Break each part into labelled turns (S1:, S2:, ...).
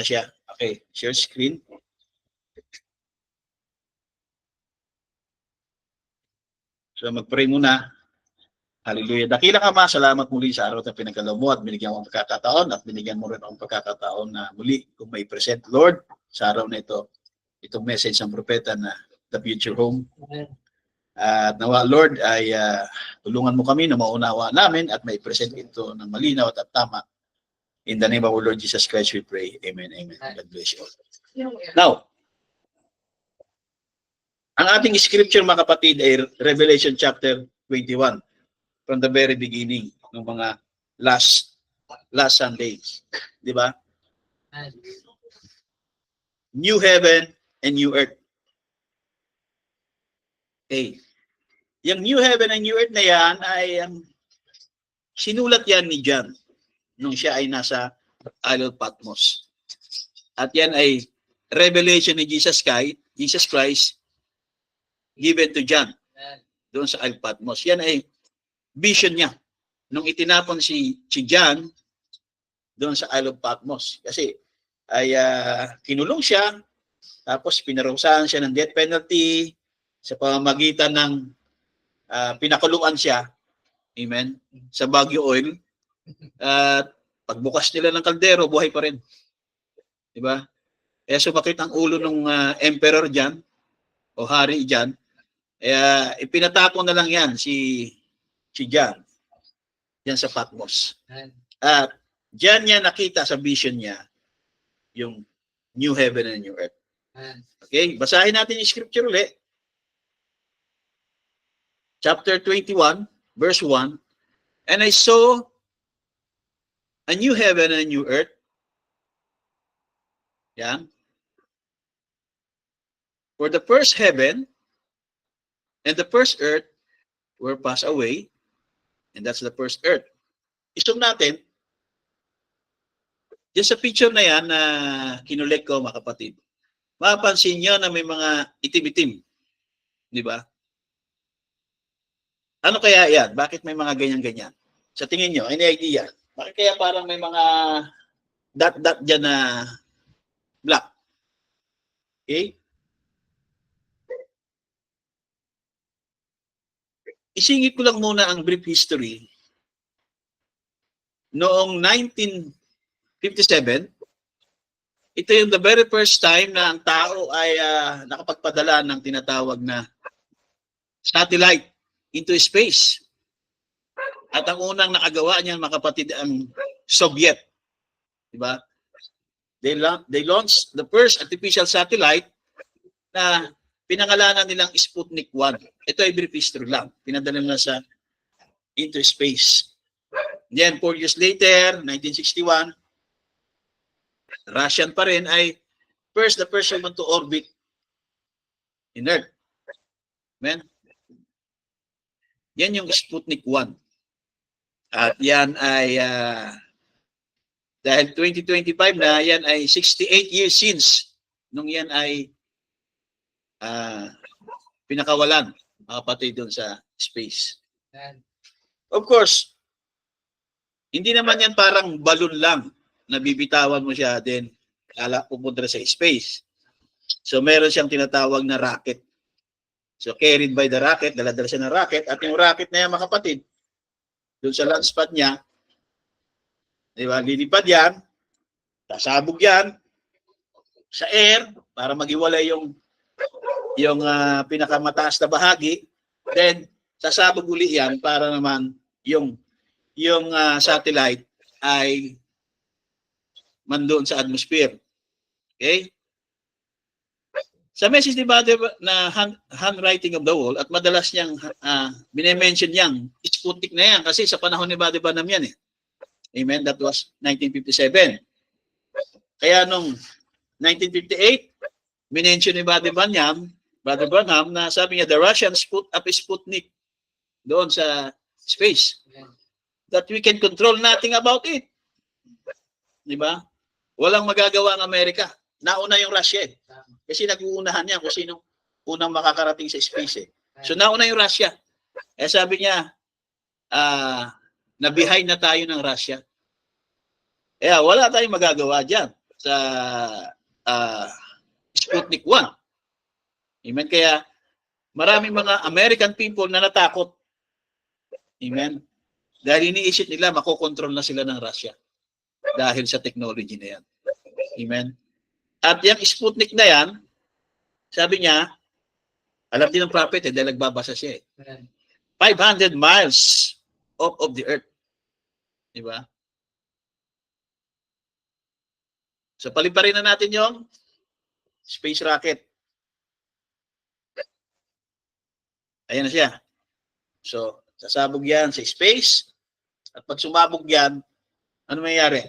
S1: siya. Okay, share screen. So mag-pray muna. Hallelujah. Dakila ka, Ma, salamat muli sa araw na pinagkalaw mo at binigyan mo ang pagkakataon at binigyan mo rin ang pagkakataon na muli kung may present, Lord, sa araw na ito, itong message ng propeta na The Future Home. At nawa, Lord, ay tulungan mo kami na maunawa namin at may present ito ng malinaw at tama. In the name of our Lord Jesus Christ, we pray. Amen, amen. God bless you all. Now, ang ating scripture, mga kapatid, ay Revelation chapter 21 from the very beginning ng mga last Sundays. Di ba? New heaven and new earth. Okay. Yung new heaven and new earth na yan ay sinulat yan ni John nung siya ay nasa Isle of Patmos. At yan ay revelation ni Jesus Christ given to John doon sa Isle of Patmos. Yan ay vision niya nung itinapon si John doon sa Isle of Patmos. Kasi ay kinulong siya, tapos pinarusahan siya ng death penalty sa pamamagitan ng pinakuluan siya, amen, sa Baguio Oil. At pagbukas nila ng kaldero, buhay pa rin. Diba? Kaya sumakit ang ulo ng emperor dyan, o hari dyan. Kaya ipinatapon na lang yan si John, yan sa Patmos. At dyan niya nakita sa vision niya yung new heaven and new earth. Okay, basahin natin yung scripture ulit. Chapter 21, verse 1. And I saw a new heaven and a new earth. Yan. For the first heaven and the first earth were passed away. And that's the first earth. Istom natin, dyan sa picture na yan na kinulek ko, mga kapatid, mapapansin nyo na may mga itim-itim. Di ba? Ano kaya yan? Bakit may mga ganyan-ganyan? Sa tingin nyo, any idea? Bakit kaya parang may mga dot-dot dyan na black? Okay? Isingit ko lang muna ang brief history. Noong 1957, ito yung the very first time na ang tao ay nakapagpadala ng tinatawag na satellite into space. At ang unang nakagawa niyan, mga kapatid, ang Soviet. Diba? They launched the first artificial satellite na pinangalanan nilang Sputnik 1. Ito ay brief history lang. Pinadala nila sa into space. Then 4 years later, 1961, Russian pa rin ay the first human to orbit in Earth. Amen? Yan yung Sputnik 1. At yan ay, dahil 2025 na, yan ay 68 years since nung yan ay pinakawalan, mga kapatid, doon sa space. Of course, hindi naman yan parang balon lang na bibitawan mo siya din pupunta sa space. So meron siyang tinatawag na rocket. So carried by the rocket, daladala siya ng rocket, at yung rocket na yan, mga kapatid, doon sa launch pad niya, di ba, lilipad yan, sasabog yan sa air para maghiwalay yung pinakamataas na bahagi, then sasabog uli yan para naman yung satellite ay mandoon sa atmosphere. Okay? Sa message, diba, na handwriting of the wall, at madalas niyang bine-mention niyang Sputnik na yan kasi sa panahon ni Brother Branham yan eh. Amen? That was 1957. Kaya nung 1958, minention ni Brother Branham na sabi niya, the Russians put up a Sputnik doon sa space. That we can control nothing about it. Diba? Walang magagawa ang Amerika. Nauna yung Russia eh. Kasi nag-uunahan niya kung sino unang makakarating sa space eh. So nauna yung Russia. Eh sabi niya, na behind na tayo ng Russia. Kaya wala tayong magagawa dyan. sa Sputnik 1. Amen? Kaya maraming mga American people na natakot. Amen? Dahil iniisip nila makokontrol na sila ng Russia dahil sa technology na yan. Amen? At yung Sputnik na yan, sabi niya, alam din ng prophet dahil nagbabasa siya 500 miles off of the earth. Diba? So paliparin na natin yung space rocket. Ayan na siya. So, sasabog yan sa space. At pag sumabog yan, ano mayayari?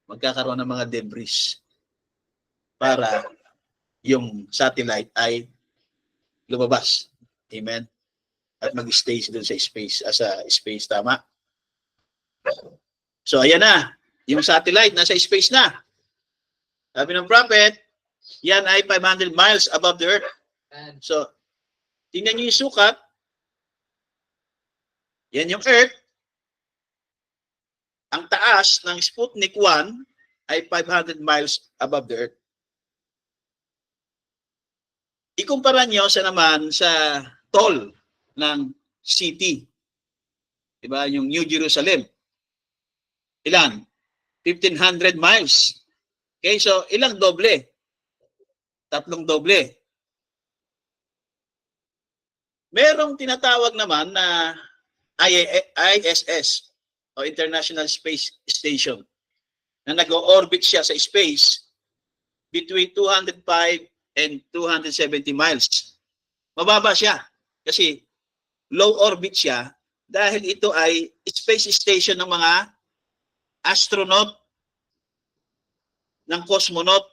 S1: Magkakaroon ng mga debris para yung satellite ay lumabas. Amen? At mag-stay doon sa space, space, tama? So, ayan na. Yung satellite, nasa space na. Sabi ng prophet, yan ay 500 miles above the earth. So, tingnan nyo yung sukat. Yan yung earth. Ang taas ng Sputnik 1 ay 500 miles above the earth. Ikumpara nyo sa toll ng city. Diba? Yung New Jerusalem. Ilan? 1,500 miles. Okay, so ilang doble? 3 doble. Merong tinatawag naman na ISS o International Space Station na nag-orbit siya sa space between 205 and 270 miles. Mababa siya kasi low orbit siya dahil ito ay space station ng mga astronaut, ng cosmonaut.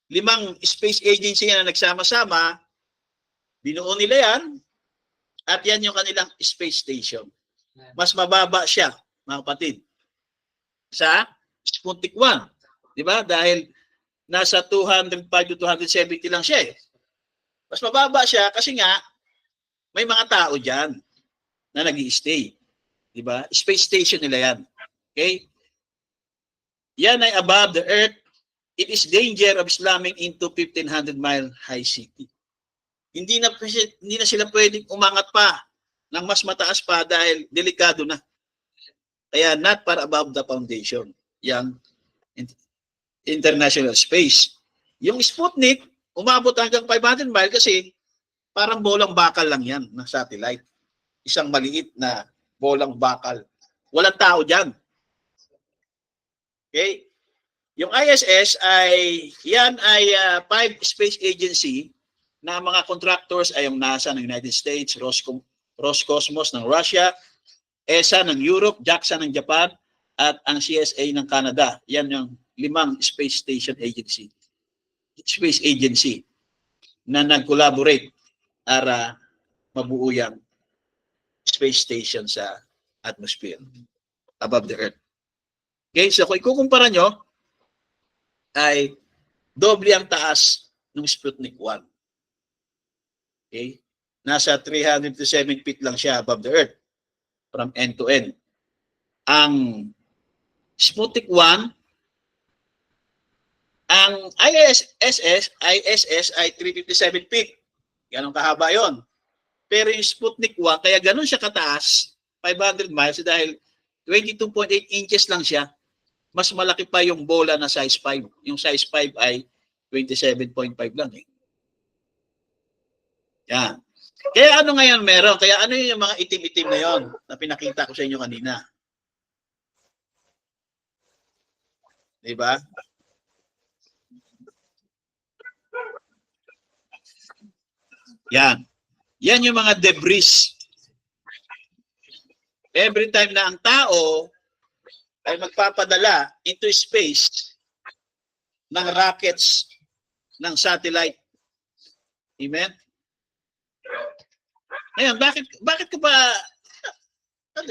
S1: 5 space agency na nagsama-sama, binuo nila yan, at yan yung kanilang space station. Mas mababa siya, mga kapatid, sa Sputnik 1. Di ba? Dahil nasa 205 to 270 lang siya eh. Mas mababa siya kasi nga, may mga tao dyan na nag-i-stay. Di ba? Space station nila yan. Okay? Yan ay above the earth. It is danger of slamming into 1,500-mile high city. Hindi na sila pwedeng umangat pa ng mas mataas pa dahil delikado na. Kaya not far above the foundation. Yang international space. Yung Sputnik, umabot hanggang 500 miles kasi parang bolang bakal lang yan na satellite. Isang maliit na bolang bakal. Walang tao dyan. Okay? Yung ISS ay, yan ay 5 space agency na mga contractors ay yung NASA ng United States, Roscosmos ng Russia, ESA ng Europe, JAXA ng Japan, at ang CSA ng Canada. Yan yung 5 space station agency. Space agency na nag-collaborate para mabuo yung space station sa atmosphere above the earth. Okay, so kung ikukumpara nyo, ay doble ang taas ng Sputnik 1. Okay? Nasa 307 feet lang siya above the earth from end to end. Ang Sputnik 1, ang ISS ay 357 feet. Ganun kahaba yon. Pero yung Sputnik 1, kaya ganun siya kataas, 500 miles, dahil 22.8 inches lang siya. Mas malaki pa yung bola na size 5. Yung size 5 ay 27.5 lang eh. Yan. Kaya ano ngayon meron? Kaya ano yung mga itim-itim na yon na pinakita ko sa inyo kanina? Diba? Yan. Yan yung mga debris. Every time na ang tao ay magpapadala into space ng rockets ng satellite. Amen? Ngayon, bakit ka ba,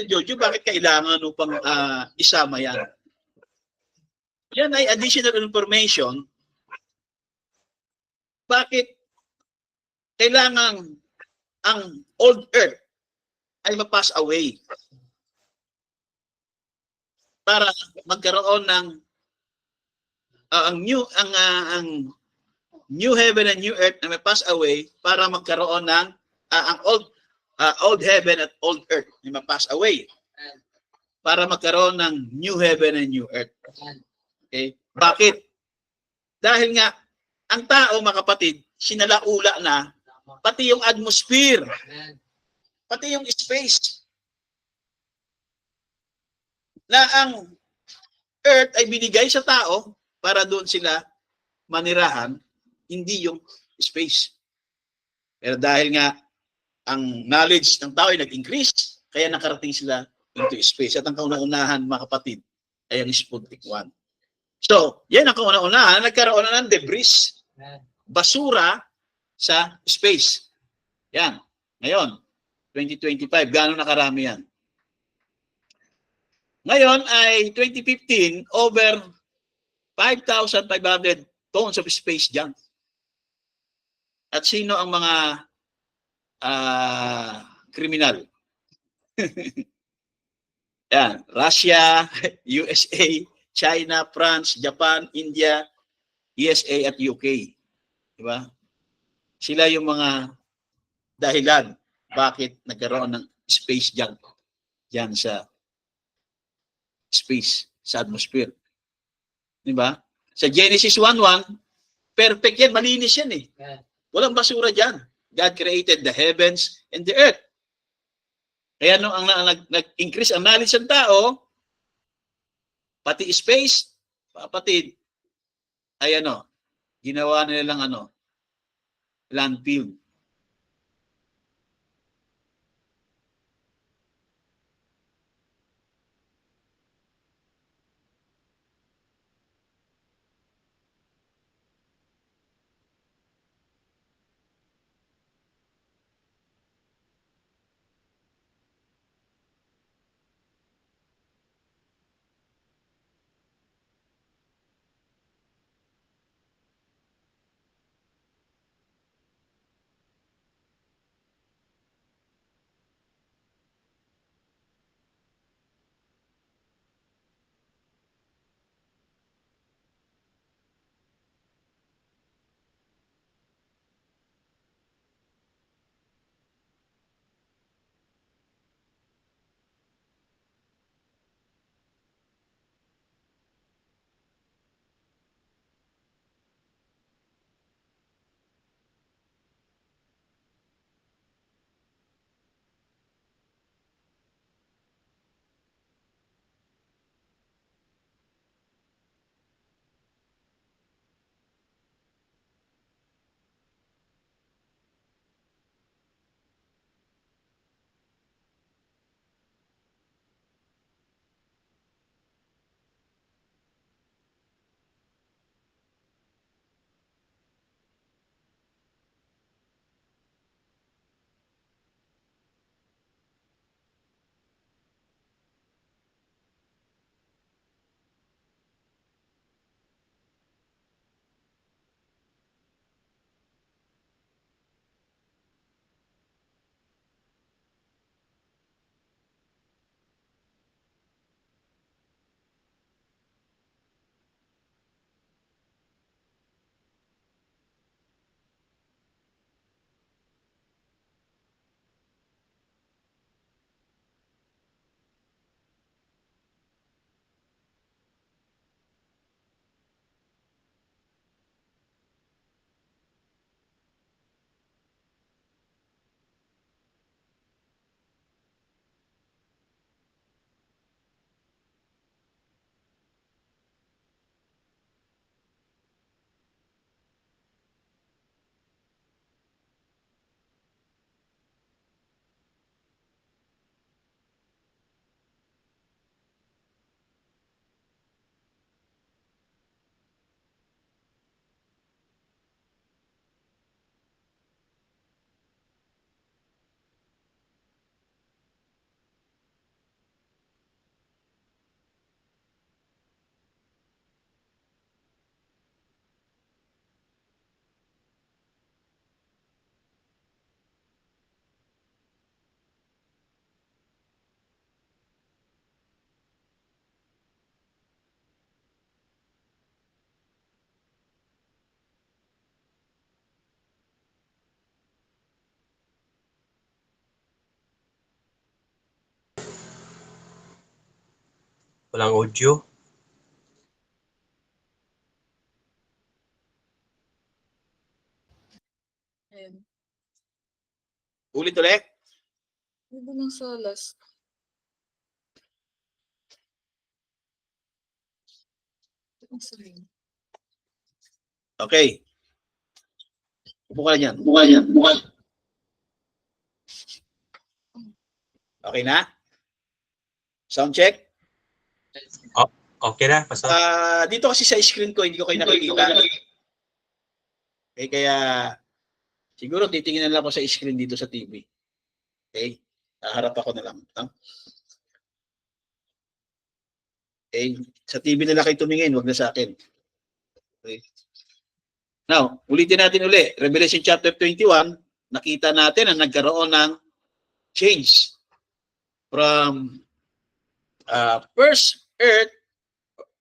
S1: Jojo, bakit kailangan upang isama yan? Yan ay additional information. Bakit kailangan ang old earth ay ma-pass away para magkaroon ng ang new heaven and new earth na may pass away para magkaroon ng ang old heaven at old earth na may pass away para magkaroon ng new heaven and new earth. Okay? Bakit? Dahil nga ang tao, mga kapatid, sinalaula na pati yung atmosphere, pati yung space na ang earth ay binigay sa tao para doon sila manirahan, hindi yung space. Pero dahil nga ang knowledge ng tao ay nag-increase, kaya nakarating sila into space. At ang kauna-unahan, mga kapatid, ay ang Sputnik 1. So, yan ang kauna-unahan, nagkaroon na ng debris, basura sa space. Yan. Ngayon, 2025, gano'n nakarami yan? Ngayon ay 2015, over 5,500 tons of space junk. At sino ang mga kriminal? Yan, Russia, USA, China, France, Japan, India, USA at UK. Diba? Sila yung mga dahilan bakit nagkaroon ng space junk diyan sa space, sa atmosphere. Diba? Sa Genesis 1:1, perfect yan, malinis yan eh. Walang basura diyan. God created the heavens and the earth. Kaya nung nag-increase ang knowledge ng tao, pati space, kapatid, ay ginawa nila lang landfill.
S2: Walang audio.
S3: Ayan.
S1: Ulit.
S3: Ano nang sa last? Ang sabihin.
S1: Okay. Upo ka dyan. Okay na? Sound check?
S2: Okay na, Pastor.
S1: Dito kasi sa screen ko, hindi ko kayo nakikita. Okay, kaya siguro titingin na lang ako sa screen dito sa TV. Okay? Harap ako na lang. Okay? Sa TV na lang kayo tumingin, wag na sa akin. Okay? Now, ulitin natin uli. Revelation chapter 21, nakita natin na nagkaroon ng change from first earth,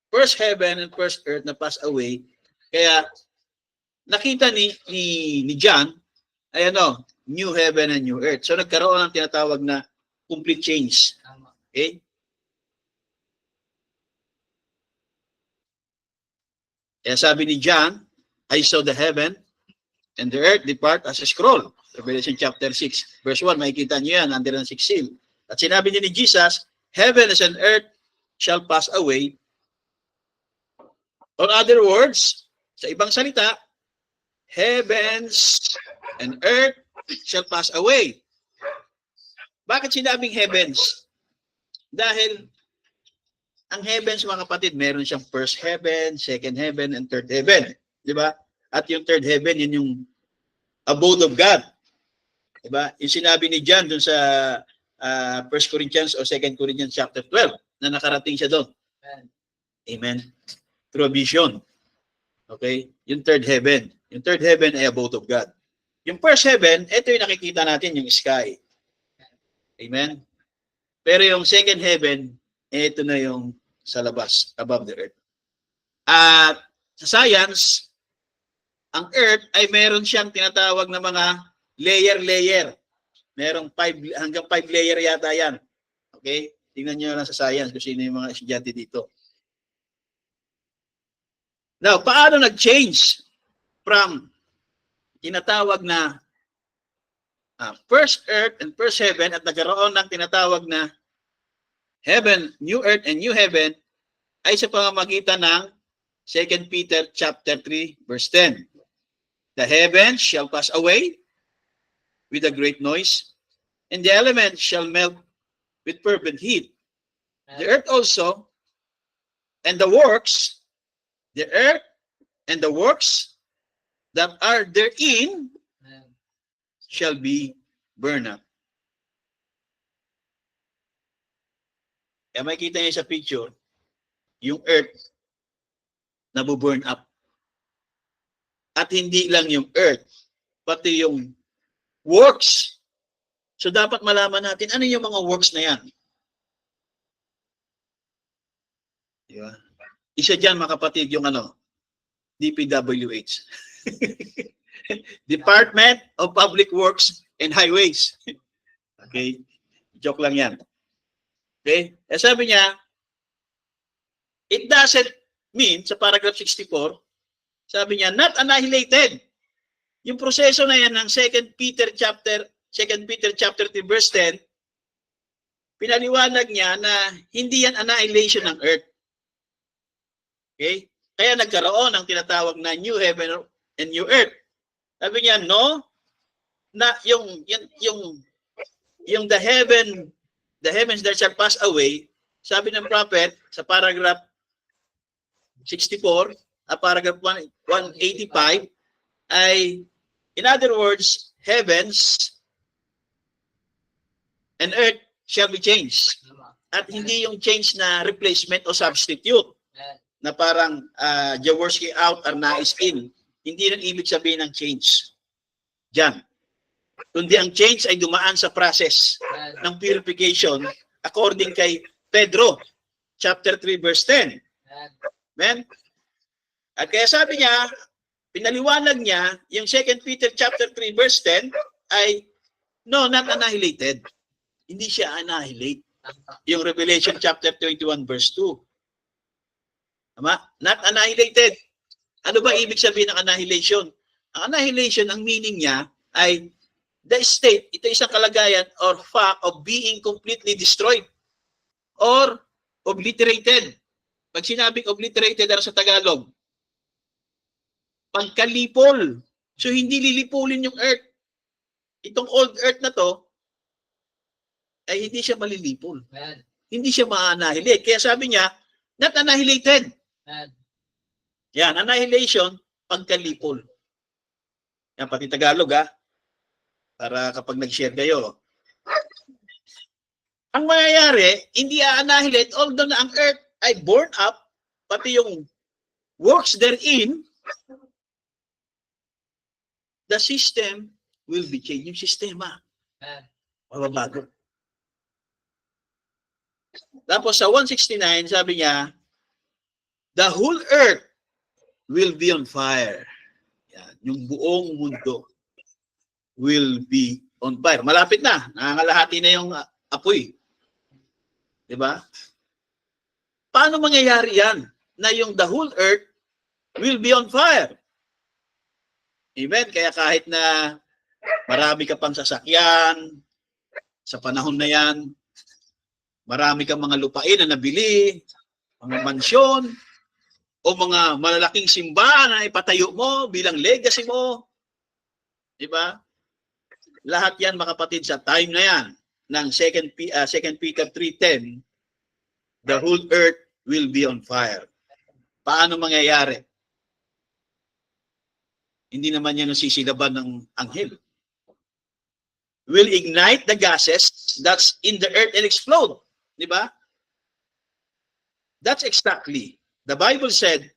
S1: first heaven and first earth na pass away. Kaya nakita ni John ay new heaven and new earth. So nagkaroon ng tinatawag na complete change. Okay? Kaya sabi ni John, I saw the heaven and the earth depart as a scroll. Revelation chapter 6, verse 1, makikita niyo yan under the sixth seal. At sinabi niya ni Jesus, heaven and earth shall pass away. Or other words, sa ibang salita, heavens and earth shall pass away. Bakit sinabing heavens? Dahil ang heavens, mga kapatid, meron siyang first heaven, second heaven, and third heaven. Di ba? At yung third heaven, yun yung abode of God. Di ba? Yung sinabi ni John dun sa 1 Corinthians o 2 Corinthians chapter 12 na nakarating siya doon. Amen. Through a vision. Okay? Yung third heaven. Yung third heaven ay abode of God. Yung first heaven, ito yung nakikita natin, yung sky. Amen? Pero yung second heaven, ito na yung sa labas, above the earth. At sa science, ang earth ay meron siyang tinatawag na mga layer. Merong hanggang 5 layer yata yan. Okay? Tingnan nyo lang sa science kung sino yung mga estudyante dito. Now, paano nag-change from tinatawag na first earth and first heaven at nagkaroon ng tinatawag na heaven, new earth and new heaven ay sa pamamagitan ng 2 Peter chapter 3 verse 10. The heavens shall pass away with a great noise, and the elements shall melt with fervent heat. The earth also and the works, the earth and the works that are therein shall be burned up. Kaya makikita niyo sa picture, yung earth nabuburn up. At hindi lang yung earth, pati yung works. So dapat malaman natin, ano yung mga works na yan? Diba? Isa dyan, mga kapatid, yung DPWH. Department of Public Works and Highways. Okay? Joke lang yan. Okay? Eh, sabi niya, it doesn't mean, sa paragraph 64, sabi niya, not annihilated. Yung proseso na yan ng 2 Peter chapter 3 verse 10, pinaliwanag niya na hindi yan annihilation ng earth. Okay? Kaya nagkaroon ng tinatawag na new heaven and new earth. Sabi niya, no, na yung the heavens that shall pass away, sabi ng prophet sa paragraph 64, paragraph 185, ay, in other words, heavens and earth shall be changed. At hindi yung change na replacement o substitute na parang Jaworski out or nais in. Hindi rin ibig sabihin ng change. Diyan. Kundi ang change ay dumaan sa process ng purification according kay Pedro chapter 3 verse 10. Amen? At kaya sabi niya, pinaliwanag niya, yung 2 Peter chapter 3 verse 10 ay, no, not annihilated. Hindi siya annihilate. Yung Revelation chapter 21 verse 2. Tama? Not annihilated. Ano ba ibig sabihin ng annihilation? Ang annihilation, ang meaning niya ay the state, ito isang kalagayan or fact of being completely destroyed or obliterated. Pag sinabing obliterated sa Tagalog, pagkalipol. So hindi lilipulin yung earth. Itong old earth na to, ay hindi siya malilipol. Hindi siya ma-annihilate. Kaya sabi niya, not annihilated. Yan, annihilation, pagkalipol. Yan, pati Tagalog para kapag nag-share kayo. Ang mangyayari, hindi a-annihilate, although na ang earth ay born up, pati yung works therein, the system will be changed. Yung sistema. Mababago. Tapos sa 169, sabi niya, the whole earth will be on fire. Yan, yung buong mundo will be on fire. Malapit na. Nangangalahati na yung apoy. Diba? Paano mangyayari yan? Na yung the whole earth will be on fire. Amen? Kaya kahit na marami ka pang sasakyan, sa panahon na yan, marami kang mga lupain na nabili, mga mansyon, o mga malalaking simbahan na ipatayo mo bilang legacy mo. Diba? Lahat yan, mga kapatid, sa time na yan, ng 2 Peter 3:10, the whole earth will be on fire. Paano mangyayari? Hindi naman yan nasisilaban ng anghel. Will ignite the gases that's in the earth and explode. Di ba? That's exactly. The Bible said,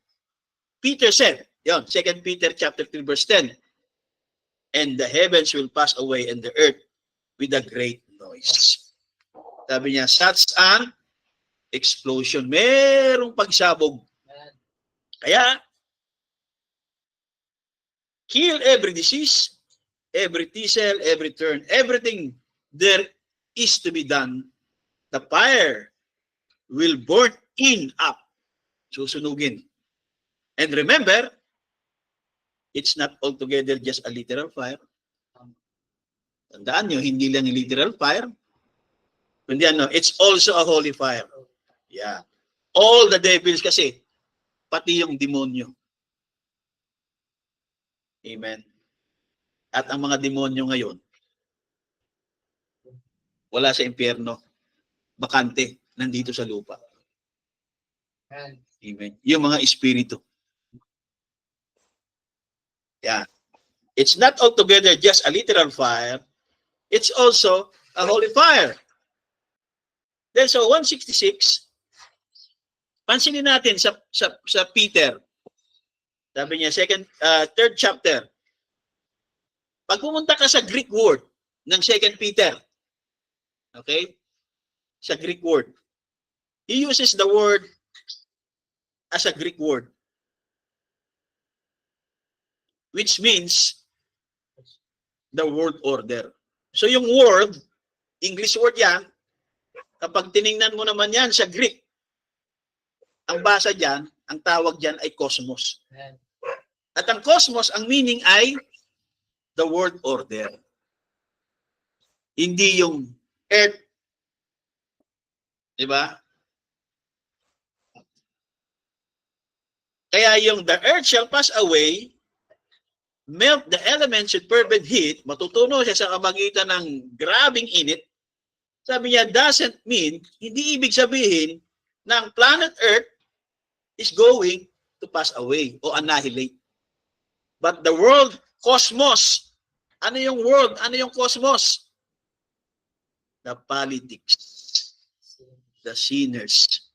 S1: Peter said, yun, 2 Peter chapter 3 verse 10, and the heavens will pass away and the earth with a great noise. Sabi niya, such an explosion. Merong pagsabog. Kaya, kill every disease, every T-cell, every turn, everything there is to be done. The fire will burn in up. Susunugin. And remember, it's not altogether just a literal fire. Tandaan nyo, hindi lang yung literal fire. Kundi it's also a holy fire. Yeah. All the devils kasi, pati yung demonyo. Amen. At ang mga demonyo ngayon, wala sa impyerno. Bakante, nandito sa lupa. Amen. Yung mga espiritu. Yeah. It's not altogether just a literal fire. It's also a holy fire. Then so 166, pansinin natin sa Peter. Sabi niya, third chapter. Pag pumunta ka sa Greek word ng 2 Peter, okay? Sa Greek word. He uses the word as a Greek word. Which means the world order. So yung word, English word yan, kapag tiningnan mo naman yan sa Greek, ang basa dyan, ang tawag dyan ay cosmos. At ang cosmos, ang meaning ay the world order. Hindi yung earth. Diba? Kaya yung the earth shall pass away, melt the elements with fervent heat, matutunaw siya sa kamagitan ng grabing init. Sabi niya, doesn't mean, hindi ibig sabihin na ang planet Earth is going to pass away o annihilate. But the world, cosmos, ano yung world? Ano yung cosmos? The politics, the sinners,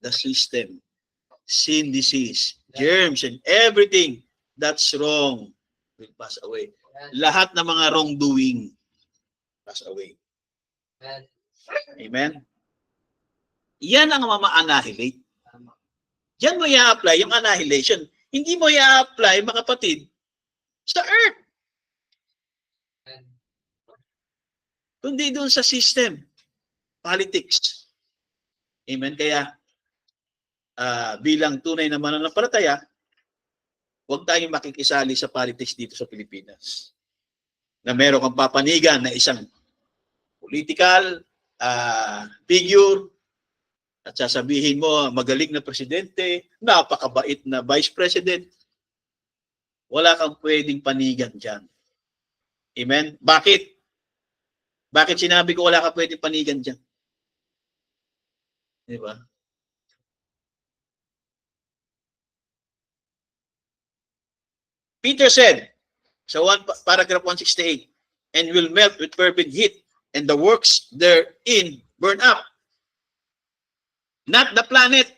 S1: the system, sin, disease, germs, and everything that's wrong will pass away. Lahat ng mga wrongdoing pass away. Amen? Yan ang mama-annihilate. Diyan mo i-apply yung annihilation. Hindi mo i-apply, mga kapatid, sa earth. Kundi doon sa system. politics. Amen? Kaya bilang tunay na mananampalataya, huwag tayong makikisali sa politics dito sa Pilipinas. Na meron kang papanigan na isang political figure at sasabihin mo magaling na presidente, napakabait na vice president. Wala kang pwedeng panigan dyan. Amen? Bakit? Bakit sinabi ko wala kang pwedeng panigan dyan? Di ba? Peter said, sa paragraph 168, and will melt with fervent heat, and the works therein burn up. Not the planet.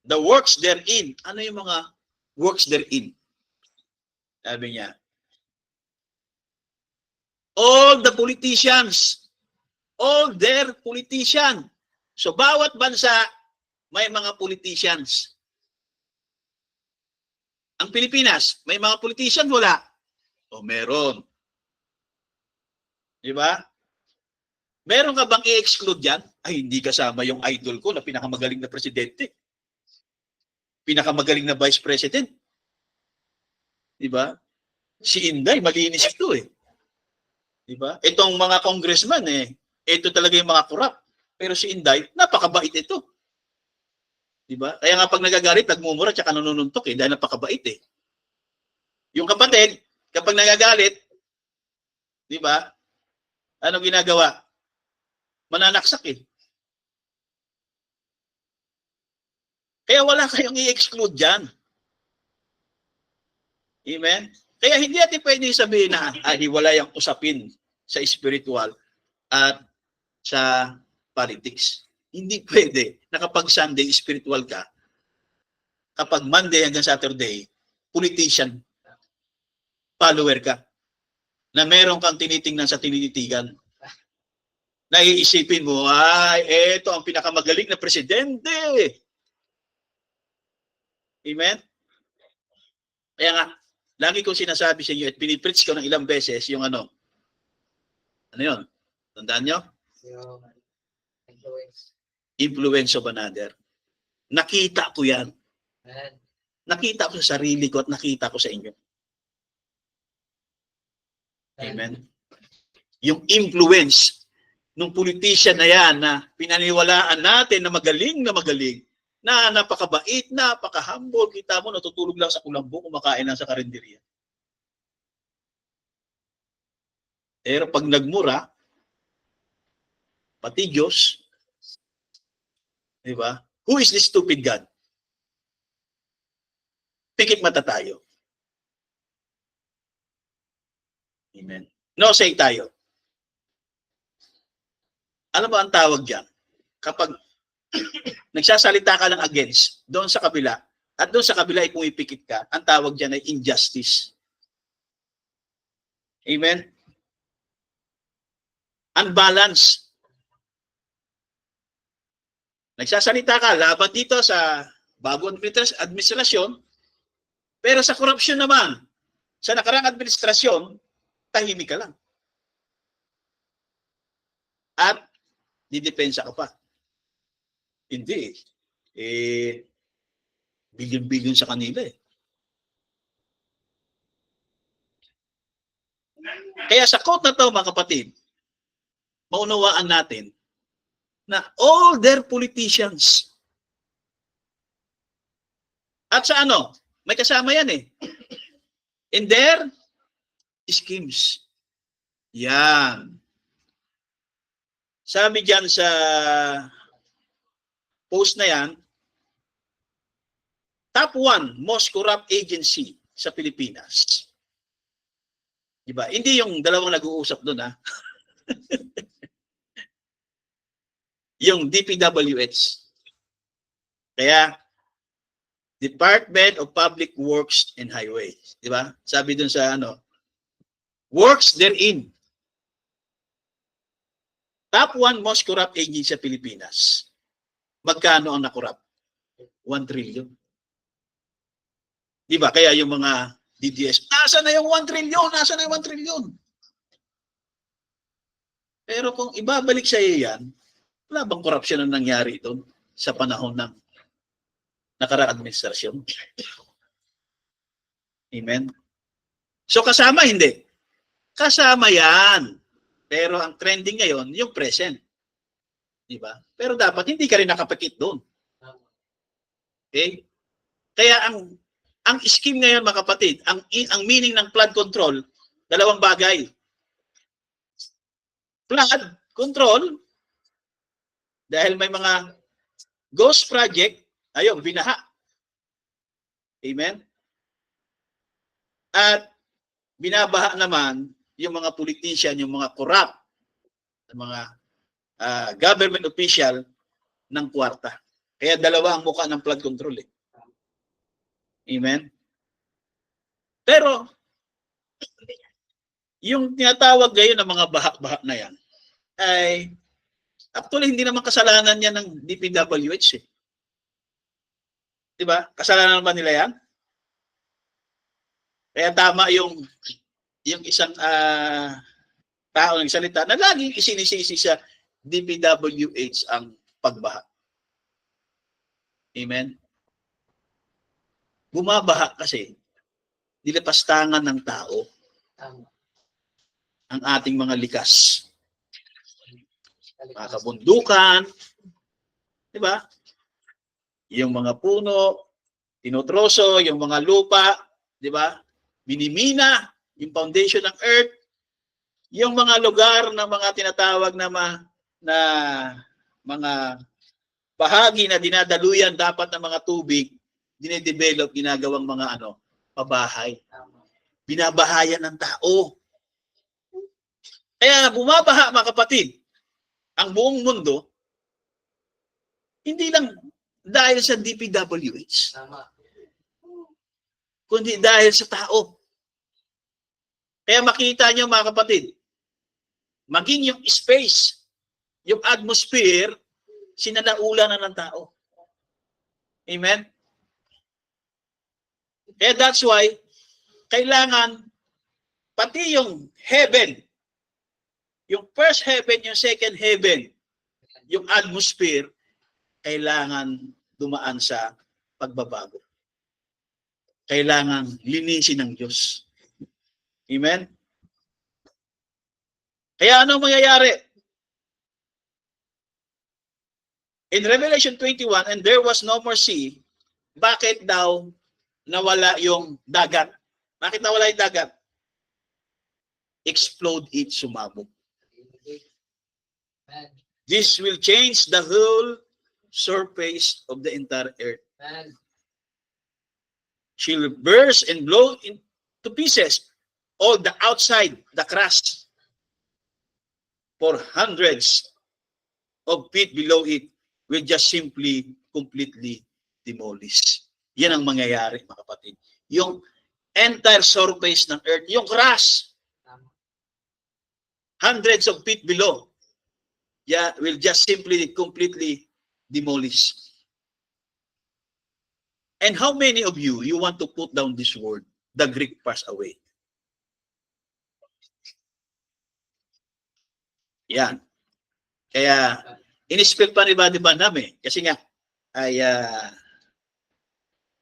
S1: The works therein. Ano yung mga works therein? Sabi niya, all the politicians, all their politicians. So, bawat bansa, may mga politicians. Ang Pilipinas, may mga politician, wala. O, meron. Di ba? Meron ka bang i-exclude yan? Ay, hindi kasama yung idol ko na pinakamagaling na presidente. Pinakamagaling na vice president. Di ba? Si Inday, malinis ito eh. Di ba? Itong mga congressman ito talaga yung mga korap. Pero si Inday, napakabait ito. Di ba? Kaya nga pag nagagalit, nagmumura tsaka nanununtok dahil napakabait eh. Yung kapatid, kapag nagagalit, di ba? Ano ginagawa? Mananaksak eh. Kaya wala kayong i-exclude dyan. Amen? Kaya hindi natin pwede sabihin na hiwalay ang usapin sa spiritual at sa politics. Hindi pwede na kapag Sunday, spiritual ka. Kapag Monday hanggang Saturday, politician, follower ka. Na meron kang tinitingnan sa tinititigan. Naiisipin mo, eto ang pinakamagaling na presidente. Amen? Kaya nga, lagi kong sinasabi sa inyo at pinipreach ko ng ilang beses yung ano yun? Tandaan nyo? Influence of another. Nakita ko yan. Nakita ko sa sarili ko at nakita ko sa inyo. Amen? Yung influence ng politician na yan na pinaniwalaan natin na magaling, na napakabait, napaka-humble. Kita mo, natutulog lang sa kulambo, kumakain lang sa karinderya. Pero pag nagmura, pati Diyos, di ba? Who is this stupid God? Pikit mata tayo. Amen. No say tayo. Alam mo ang tawag dyan? Kapag nagsasalita ka ng against, doon sa kabila, at doon sa kabila ay pumipikit ka, ang tawag dyan ay injustice. Amen? Unbalance. Nagsasalita ka laban dito sa bagong administrasyon, pero sa korupsyon naman, sa nakarang administrasyon, tahimik ka lang. At didepensa ka pa. Hindi. Bilyon-bilyon sa kanila eh. Kaya sa quote na to, mga kapatid, maunawaan natin na all their politicians. At sa ano? May kasama yan eh. In their schemes. Yan. Sabi dyan sa post na yan, top 1 most corrupt agency sa Pilipinas. Diba? Hindi yung dalawang nag-uusap doon ha. Yung DPWH. Kaya, Department of Public Works and Highways. Diba? Sabi doon sa ano, works therein. Top 1 most corrupt agency sa Pilipinas. Magkano ang nakorrupt? 1 trillion. Di ba? Kaya yung mga DDS, nasa na yung 1 trillion? Nasa na yung 1 trillion? Pero kung ibabalik sa iyo yan, wala bang korupsyon ang nangyari doon sa panahon ng nakaraang administrasyon? Amen? So kasama, hindi. Kasama yan. Pero ang trending ngayon, yung present. Diba? Pero dapat hindi ka rin nakapakit doon. Okay? Kaya ang scheme ngayon, mga kapatid, ang meaning ng flood control, dalawang bagay. Flood control, dahil may mga ghost project, ayun, binaha. Amen? At binabaha naman yung mga politician, yung mga corrupt, mga government official ng kwarta. Kaya dalawa ang mukha ng flood control. Amen? Pero, yung tinatawag ngayon ng mga baha-baha na yan, ay actually hindi naman kasalanan yan ng DPWH. Diba? Kasalanan naman nila yan? Kaya tama yung isang tao ng salita na laging isinisisi sa DPWH ang pagbaha. Amen? Bumabaha kasi nilapastangan ng tao ang ating mga likas. Mga kabundukan, di ba? Yung mga puno, tinutroso, yung mga lupa, di ba? Minimina, yung foundation ng earth, yung mga lugar na mga tinatawag na mga bahagi na dinadaluyan dapat ng mga tubig, dinedevelop, ginagawang mga pabahay. Binabahayan ng tao. Kaya bumabaha, mga kapatid, ang buong mundo, hindi lang dahil sa DPWH, kundi dahil sa tao. Kaya makita nyo, mga kapatid, maging yung space, yung atmosphere, sinalaula na ng tao. Amen? Kaya that's why, kailangan, pati yung heaven, yung first heaven, yung second heaven, yung atmosphere, kailangan dumaan sa pagbabago. Kailangan linisin ng Diyos. Amen? Kaya ano mangyayari? In Revelation 21, and there was no more sea, bakit daw nawala yung dagat? Bakit nawala yung dagat? Explode it, sumabog. This will change the whole surface of the entire earth. She will burst and blow into pieces all the outside, the crust, for hundreds of feet below it will just simply, completely demolish. Yan ang mangyayari, mga kapatid. Yung entire surface ng earth, yung crust, hundreds of feet below, will just simply, completely demolish. And how many of you want to put down this word, the Greek pass away? Yan. Kaya, in-spell pa ni Buddy Bandam kasi nga, ay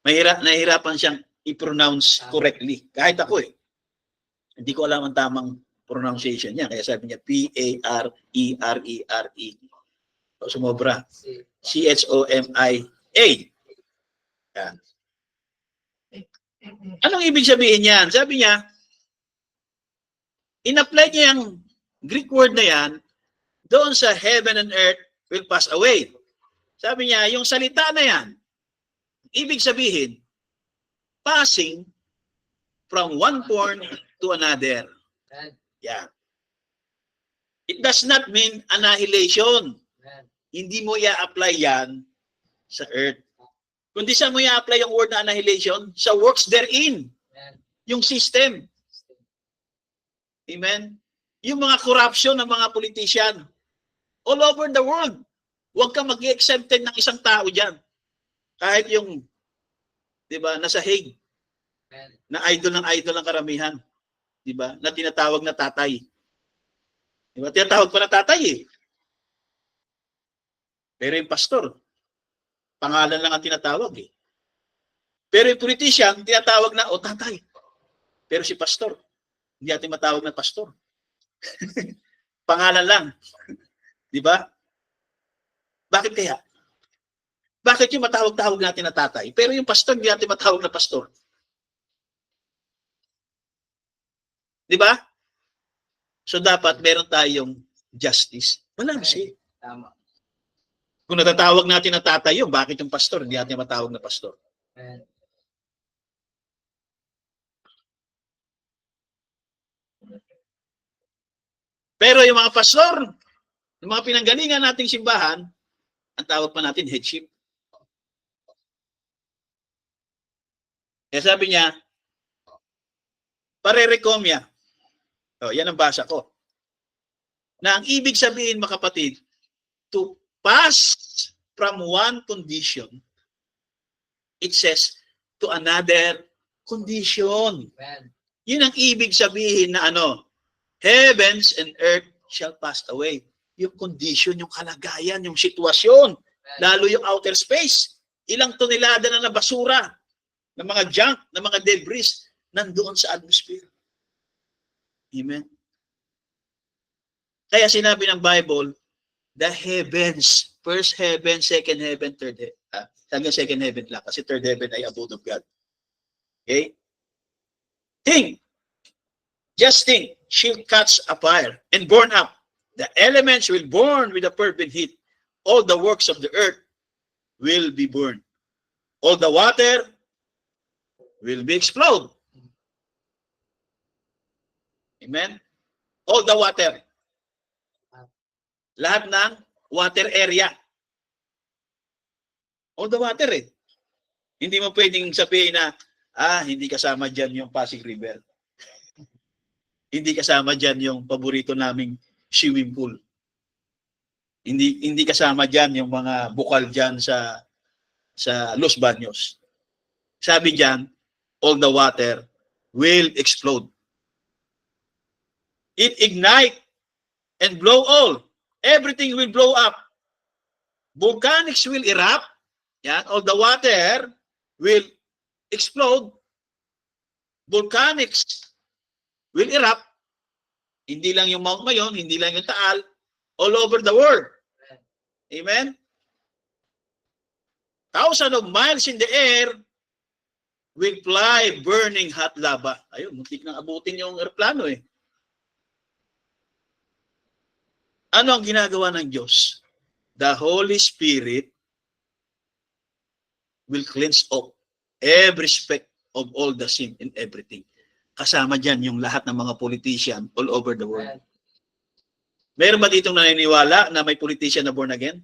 S1: nahihirapan siyang i-pronounce correctly. Kahit ako hindi ko alam ang tamang pronunciation niya. Kaya sabi niya, P-A-R-E-R-E-R-E. So, sumobra. C-H-O-M-I-A. Yan. Anong ibig sabihin niyan? Sabi niya, in-apply niya yung Greek word na yan doon sa heaven and earth will pass away. Sabi niya, yung salita na yan, ibig sabihin, passing from one point to another. Yeah. It does not mean annihilation. Hindi mo i-apply yan sa earth. Kundi saan mo i-apply yung word na annihilation? Sa works therein. Yung system. Amen? Yung mga corruption ng mga politician all over the world. Huwag kang mag-exempted ng isang tao dyan. Kahit yung, di ba, nasa Hague, na idol ng karamihan. Di ba? Na tinatawag na tatay. Di ba? Tinatawag pa na tatay eh. Pero yung pastor, pangalan lang ang tinatawag eh. Pero yung politician, tinatawag na, o tatay. Pero si pastor, hindi natin matawag na pastor. Pangalan lang. Di ba? Bakit kaya? Bakit yung matawag-tawag natin na tatay? Pero yung pastor, hindi natin matawag na pastor. Di ba? So dapat meron tayong justice. Wala siya.
S2: Tama.
S1: Kung natatawag natin na tatay yun, bakit yung pastor? Hindi natin matawag na pastor.
S2: Amen.
S1: Pero yung mga pastor, yung mga pinanggalingan nating simbahan, ang tawag pa natin headship. Kaya sabi niya, parerekomya. O, yan ang basa ko. Na ang ibig sabihin, mga kapatid, to pass from one condition, it says, to another condition.
S2: Amen.
S1: Yun ang ibig sabihin na ano, heavens and earth shall pass away. Yung condition, yung kalagayan, yung sitwasyon, lalo yung outer space. Ilang tonelada na na basura, ng mga junk, ng mga debris, nandoon sa atmosphere. Amen. Kaya sinabi ng Bible, the heavens, first heaven, second heaven, third heaven. Hanggang second heaven lang, kasi third heaven ay abode of God. Okay? Think, just think, she'll catch a fire and burn up. The elements will burn with a fervent heat. All the works of the earth will be burned. All the water will be explode. Amen? All the water. Lahat ng water area. All the water eh. Hindi mo pwedeng sabihin na, hindi kasama dyan yung Pasig River. Hindi kasama dyan yung paborito naming swimming pool. Hindi kasama dyan yung mga bukal dyan sa Los Baños. Sabi dyan, all the water will explode. It ignite and blow all. Everything will blow up. Volcanics will erupt. Yan, all the water will explode. Volcanics will erupt. Hindi lang yung Mount Mayon, hindi lang yung Taal, all over the world. Amen? Thousands of miles in the air will fly burning hot lava. Ayun, muntik nang abutin yung aeroplano eh. Ano ang ginagawa ng Diyos? The Holy Spirit will cleanse up every speck of all the sin and everything. Kasama dyan yung lahat ng mga politician all over the world. Meron ba ditong naniniwala na may politician na born again?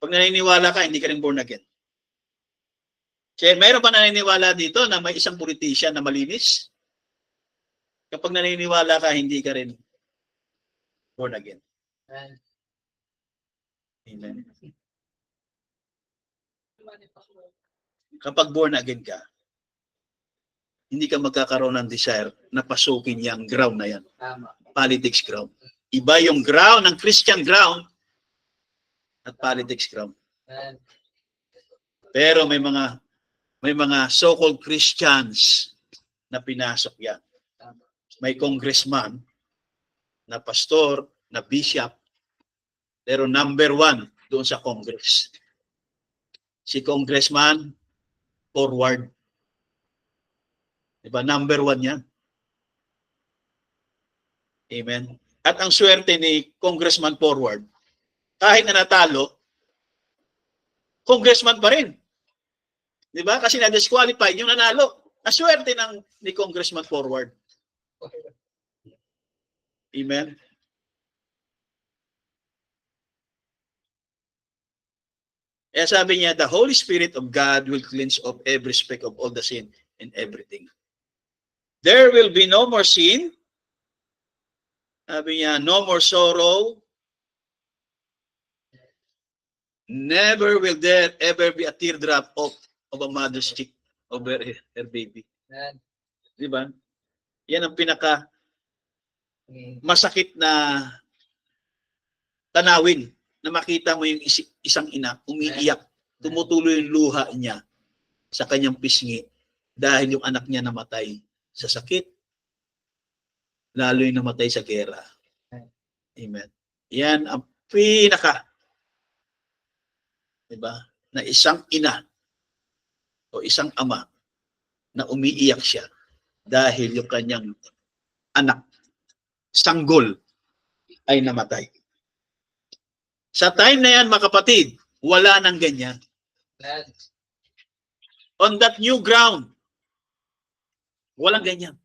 S1: Pag naniniwala ka, hindi ka rin born again. Kaya meron ba naniniwala dito na may isang politician na malinis? Kapag naniniwala ka, hindi ka rin born again. Amen. Kapag born again ka, hindi ka magkakaroon ng desire na pasukin yung ground na yan.
S2: Tama.
S1: Politics ground. Iba yung ground ng Christian ground at politics ground.
S2: Amen.
S1: Pero may mga so-called Christians na pinasok yan. May congressman na pastor, na bishop, pero number 1 doon sa Congress. Si Congressman Forward. Diba? Number 1 yan. Amen. At ang swerte ni Congressman Forward, kahit na natalo, congressman pa rin. Diba? Kasi na-disqualified yung nanalo. Ang swerte ni Congressman Forward. Amen. Kaya sabi niya, the Holy Spirit of God will cleanse of every speck of all the sin and everything. There will be no more sin. Sabi niya, no more sorrow. Never will there ever be a teardrop of a mother's cheek over her baby.
S2: Amen.
S1: Di ba? Yan ang pinaka masakit na tanawin na makita mo yung isang ina umiiyak, tumutuloy yung luha niya sa kanyang pisngi dahil yung anak niya namatay sa sakit, lalo yung namatay sa gera. Amen. Yan ang pinaka, diba, na isang ina o isang ama na umiiyak siya dahil yung kanyang anak, sanggol, ay namatay. Sa time na yan, mga kapatid, wala nang ganyan. On that new ground, walang ganyan.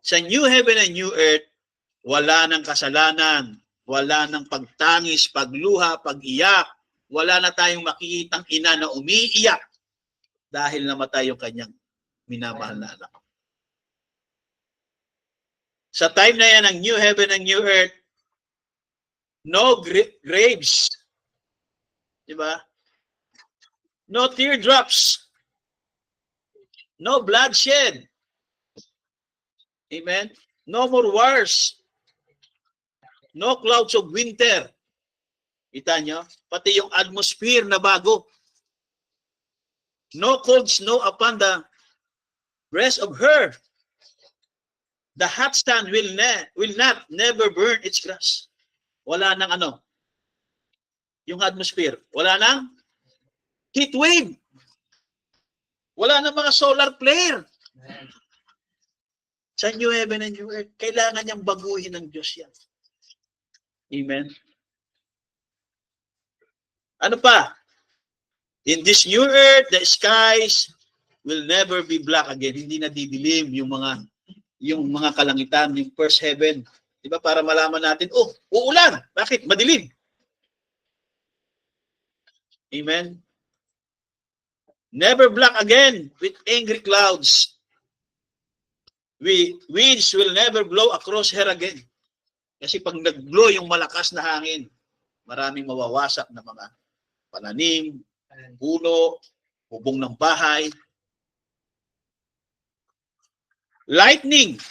S1: Sa new heaven and new earth, wala nang kasalanan, wala nang pagtangis, pagluha, pag-iyak, wala na tayong makikitang ina na umiiyak dahil namatay yung kanyang minamahal na anak. Sa time na yan ng new heaven and new earth, no graves. Diba? No teardrops. No bloodshed. Amen? No more wars. No clouds of winter. Kita nyo? Pati yung atmosphere na bago. No cold snow upon the breast of her. The hot sun will not never burn its grass. Wala nang ano? Yung atmosphere. Wala nang heat wave. Wala nang mga solar flare. Sa new heaven and new earth, kailangan niyang baguhin ng Diyos yan. Amen? Ano pa? In this new earth, the skies will never be black again. Hindi na didilim yung mga kalangitan, yung first heaven. Diba? Para malaman natin, oh, uulan. Bakit? Madilim. Amen? Never black again with angry clouds. Winds will never blow across her again. Kasi pag nag-blow yung malakas na hangin, maraming mawawasak na mga pananim, puno, bubong ng bahay. Lightning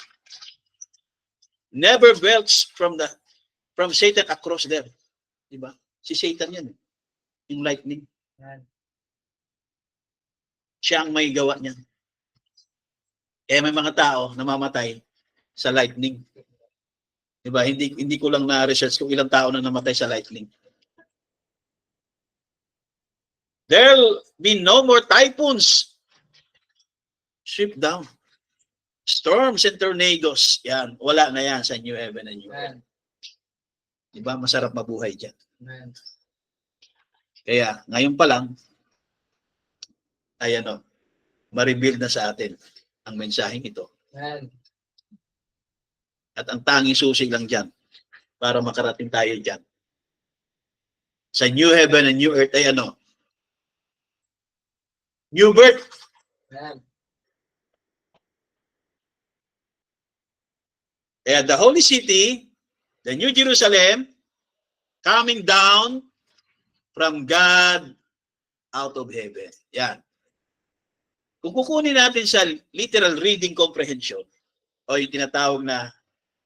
S1: never belts from Satan across there. Diba? Si Satan yan. Yung lightning. Siya ang may gawa niyan. May mga tao namamatay sa lightning. Diba? Hindi ko lang na-research kung ilang tao na namatay sa lightning. There'll be no more typhoons. Sweep down. Storms and tornadoes. Yan. Wala na yan sa new heaven and new earth. Diba? Masarap mabuhay dyan. Kaya, ngayon pa lang, ay ma-reveal na sa atin ang mensaheng ito. At ang tanging susi lang dyan para makarating tayo dyan. Sa new heaven and new earth ay new birth. Kaya the holy city, the new Jerusalem, coming down from God out of heaven. Yan. Kung kukunin natin sa literal reading comprehension, o yung tinatawag na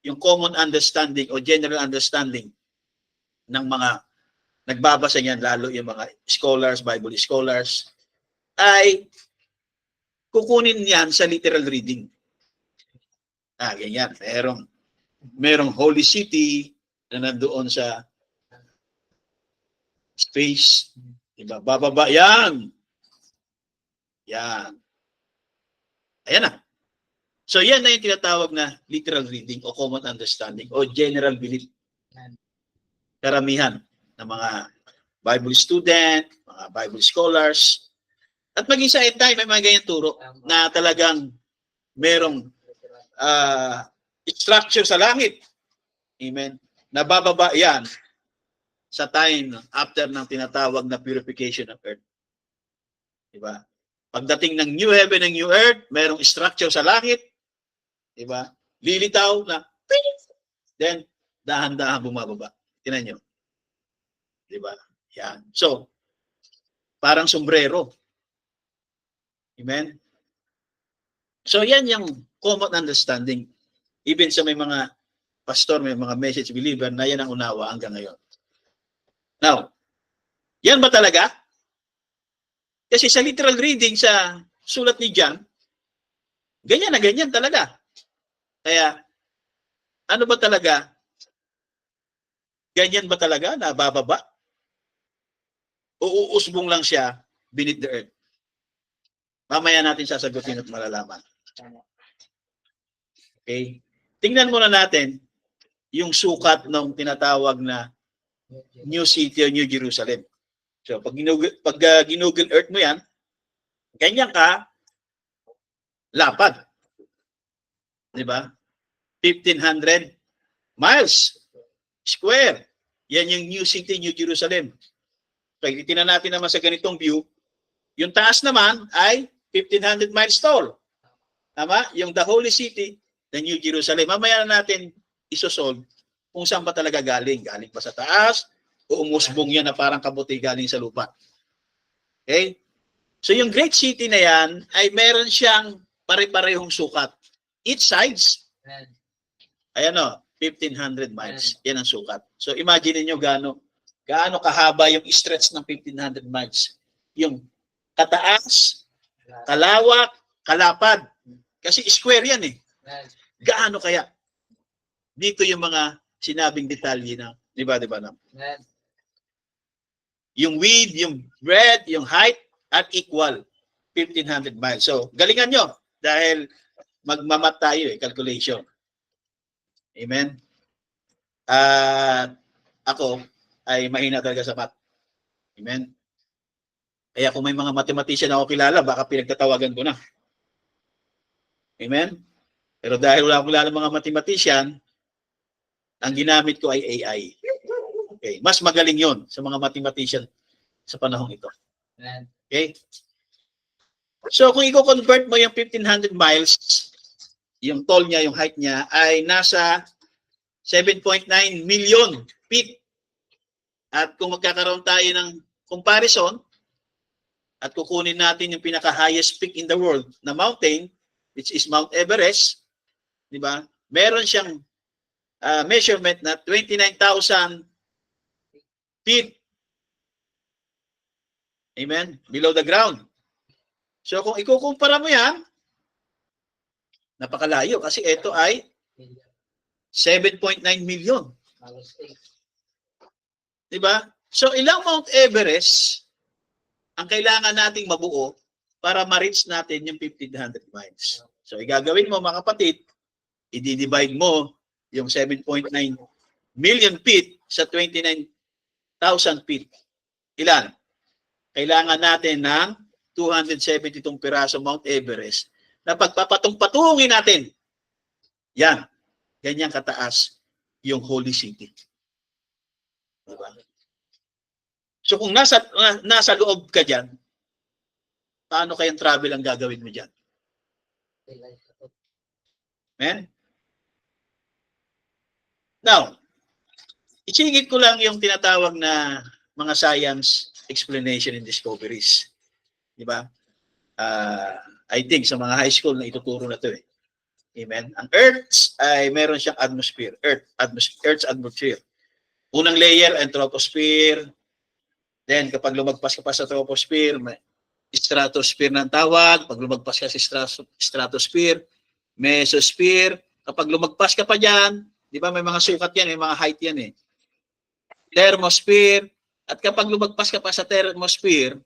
S1: yung common understanding o general understanding ng mga nagbabasa niyan, lalo yung mga scholars, Bible scholars, ay kukunin yan sa literal reading. Ganyan. Merong holy city na nandoon sa space. Diba? Bababa yan. Yan. Ayan na. So yan na yung tinatawag na literal reading o common understanding o general belief. Karamihan ng mga Bible student, mga Bible scholars, at maging sa end time, may mga ganyan turo na talagang merong structure sa langit. Amen. Nabababa yan sa time after ng tinatawag na purification of earth. Diba? Pagdating ng new heaven and new earth, merong structure sa langit. Diba? Lilitaw na, then, dahan-dahan bumababa. Tinan nyo. Diba? Yan. So, parang sombrero. Amen? So, yan yung common understanding. Even sa may mga pastor, may mga message believer na yan ang unawa hanggang ngayon. Now, yan ba talaga? Kasi sa literal reading sa sulat ni John, ganyan na ganyan talaga. Kaya, ano ba talaga? Ganyan ba talaga na bababa? O uusbong lang siya beneath the earth? Mamaya natin sasagutin at malalaman. Okay? Tingnan muna natin yung sukat ng tinatawag na New City o New Jerusalem. So, pag ginugol Earth mo yan, ganyan ka, lapad. Di ba? 1,500 miles square. Yan yung New City, New Jerusalem. So, itinan natin naman sa ganitong view. Yung taas naman ay 1,500 miles tall. Tama? Yung the Holy City, the New Jerusalem. Mamaya na natin isosolve kung saan ba talaga galing. Galing ba sa taas? O umusbong yan na parang kabuti galing sa lupa. Okay? So yung great city na yan ay meron siyang pare-parehong sukat. Each sides, ayan o, 1,500 miles. Yan ang sukat. So imagine niyo gaano kahaba yung stretch ng 1,500 miles. Yung kataas, kalawak, kalapad. Kasi square yan eh. Gaano kaya? Dito yung mga sinabing detalye na, di ba na? Yung width, yung breadth, yung height, at equal 1,500 miles. So, galingan nyo dahil magmamat tayo calculation. Amen? Ako ay mahina talaga sa math. Amen? Kaya kung may mga mathematician ako kilala, baka pinagtatawagan ko na. Amen? Pero dahil wala akong kilala mga mathematician, ang ginamit ko ay AI. Okay. Mas magaling yon sa mga mathematician sa panahong ito. Okay? So, kung i-convert mo yung 1,500 miles, yung tall niya, yung height niya, ay nasa 7.9 million feet. At kung magkakaroon tayo ng comparison, at kukunin natin yung pinaka-highest peak in the world na mountain, which is Mount Everest, di ba? Meron siyang measurement na 29,000 feet. Amen? Below the ground. So kung ikukumpara mo yan, napakalayo kasi ito ay 7.9 million. Diba? So ilang Mount Everest ang kailangan nating mabuo para ma-reach natin yung 1,500 miles. So igagawin mo mga kapatid, i-divide mo yung 7.9 million feet sa 29,000 feet. Ilan? Kailangan natin ng 272 piraso Mount Everest na pagpapatong-patungin natin. Yan. Ganyan kataas yung Holy City. Diba? So kung nasa loob ka dyan, paano kayang travel ang gagawin mo dyan? Amen? Now, isingit ko lang yung tinatawag na mga science explanation and discoveries. Di ba? I think sa mga high school na ituturo na to eh. Amen? Ang Earth ay meron siyang atmosphere. Earth's atmosphere. Unang layer ay troposphere. Then kapag lumagpas ka pa sa troposphere, may stratosphere ng tawag. Pag lumagpas ka sa stratosphere, mesosphere. Kapag lumagpas ka pa dyan, di ba may mga sukat yan, may mga height yan eh. Thermosphere. At kapag lumagpas ka pa sa thermosphere,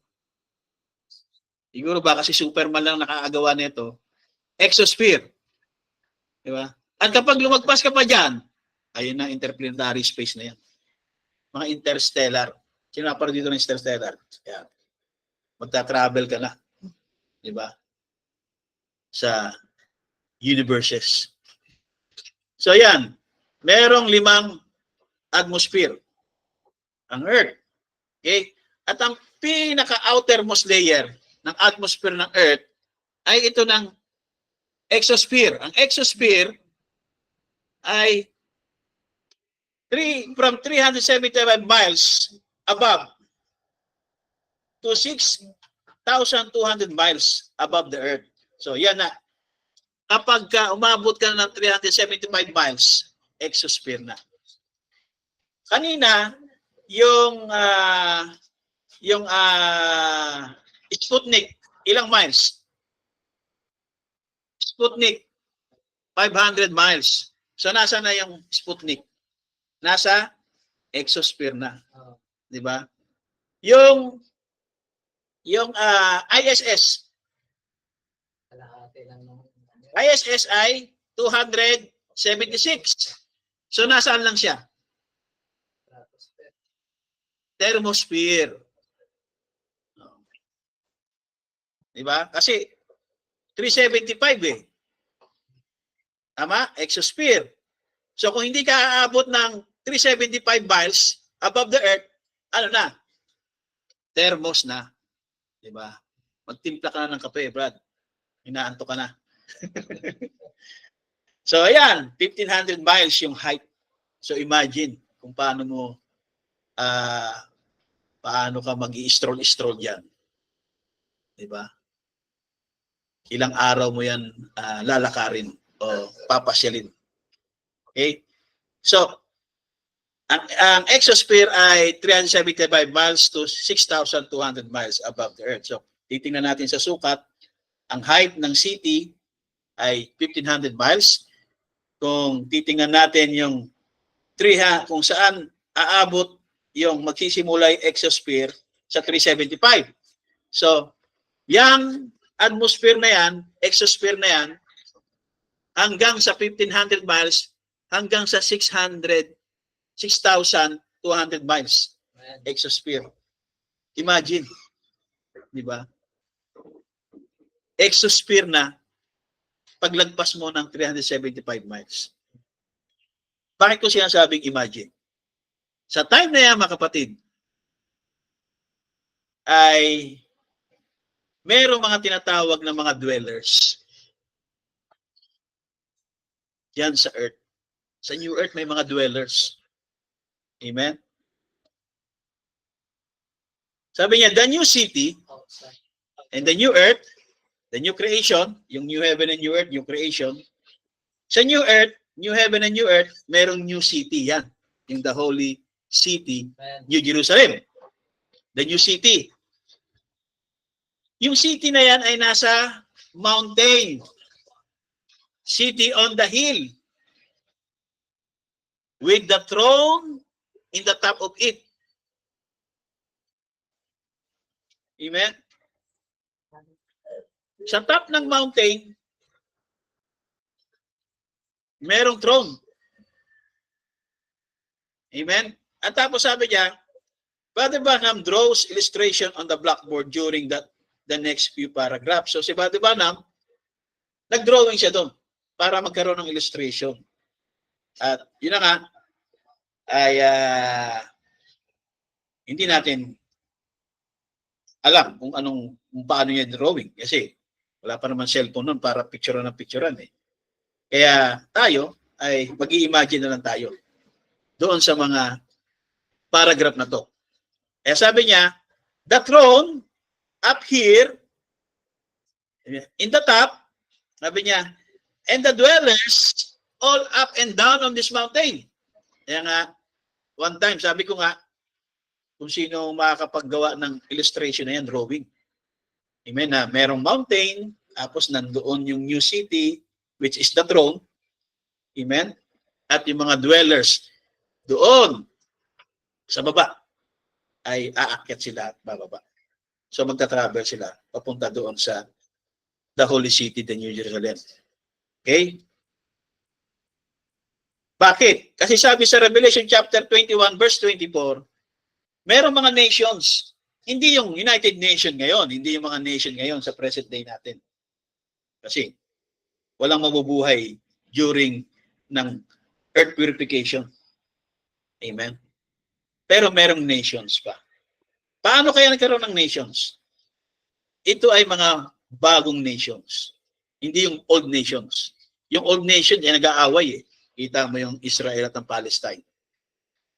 S1: siguro baka si Superman lang nakakagawa nito, exosphere. Di ba? At kapag lumagpas ka pa dyan, ayun na, interplanetary space na yan. Mga interstellar. Sino para dito ng interstellar? Yan. Magta-travel ka na. Di ba? Sa universes. So yan, merong 5 atmosphere ang Earth. Okay? At ang pinaka-outermost layer ng atmosphere ng Earth ay ito ng exosphere. Ang exosphere ay from 375 miles above to 6,200 miles above the Earth. So yan na. kapag umabot ka na ng 375 miles, exosphere na. Kanina, yung Sputnik, ilang miles? Sputnik, 500 miles. So nasa na yung Sputnik? Nasa exosphere na. Di ba? Yung ISS. ISS ay 276. So nasaan lang siya? Thermosphere. Di ba? Kasi 375 eh. Tama? Exosphere. So kung hindi ka aabot ng 375 miles above the Earth, ano na? Thermos na. Di ba? Magtimpla ka na ng kape, Brad. Inaanto ka na. So ayan, 1,500 miles yung height. So imagine kung paano ka mag-i-stroll diyan. 'Di ba? Ilang araw mo 'yan lalakarin o papasyalin. Okay? So ang exosphere ay 375 miles to 6,200 miles above the Earth. So titingnan natin sa sukat, ang height ng city ay 1,500 miles. Kung titingnan natin yung kung saan aabot yung magsisimula yung exosphere sa 375. So, yung atmosphere na yan, exosphere na yan, hanggang sa 1,500 miles, hanggang sa 6,200 miles exosphere. Imagine, di ba? Exosphere na paglagpas mo ng 375 miles. Bakit ko sinasabing imagine? Sa time na yan, mga kapatid, ay merong mga tinatawag na mga dwellers. Yan sa Earth. Sa New Earth may mga dwellers. Amen? Sabi niya, the new city and the new earth, the new creation, yung new heaven and new earth, new creation. Sa new earth, new heaven and new earth, merong new city yan. Yung the holy city, New Jerusalem. The new city. Yung city na yan ay nasa mountain. City on the hill. With the throne in the top of it. Amen? Sa top ng mountain, merong throne. Amen? At tapos sabi niya, Brother Branham draws illustration on the blackboard during the next few paragraphs. So si Brother Branham, nag-drawing siya doon para magkaroon ng illustration. At yun na nga, ay hindi natin alam kung paano niya drawing. Kasi wala pa naman cellphone nun para picturean ng picturean eh. Kaya tayo ay mag-i-imagine na lang tayo doon sa mga paragraph na to. Kaya sabi niya, the throne up here, in the top, sabi niya, and the dwellers all up and down on this mountain. Kaya nga, one time, sabi ko nga, kung sino makakapaggawa ng illustration na yan, drawing. Amen, na merong mountain, tapos nandoon yung new city, which is the throne. Amen? At yung mga dwellers doon sa baba ay aakyat sila at bababa. So magta-travel sila papunta doon sa the holy city, the New Jerusalem. Okay? Bakit? Kasi sabi sa Revelation chapter 21 verse 24, merong mga nations. Hindi yung United Nation ngayon, hindi yung mga nation ngayon sa present day natin. Kasi walang mabubuhay during ng earth purification. Amen? Pero merong nations pa. Paano kaya nagkaroon ng nations? Ito ay mga bagong nations. Hindi yung old nations. Yung old nation ay nag-aaway eh. Kita mo yung Israel at ang Palestine.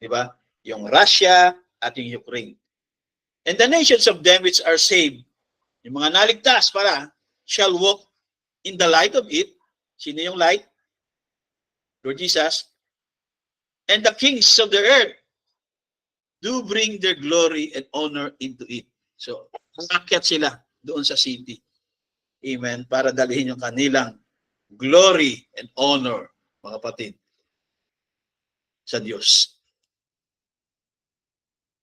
S1: Diba? Yung Russia at yung Ukraine. And the nations of them which are saved, yung mga naligtas para, shall walk in the light of it, Sino yung light? Lord Jesus. And the kings of the earth do bring their glory and honor into it. So, aakyat sila doon sa city. Amen. Para dalhin yung kanilang glory and honor, mga kapatid, sa Diyos.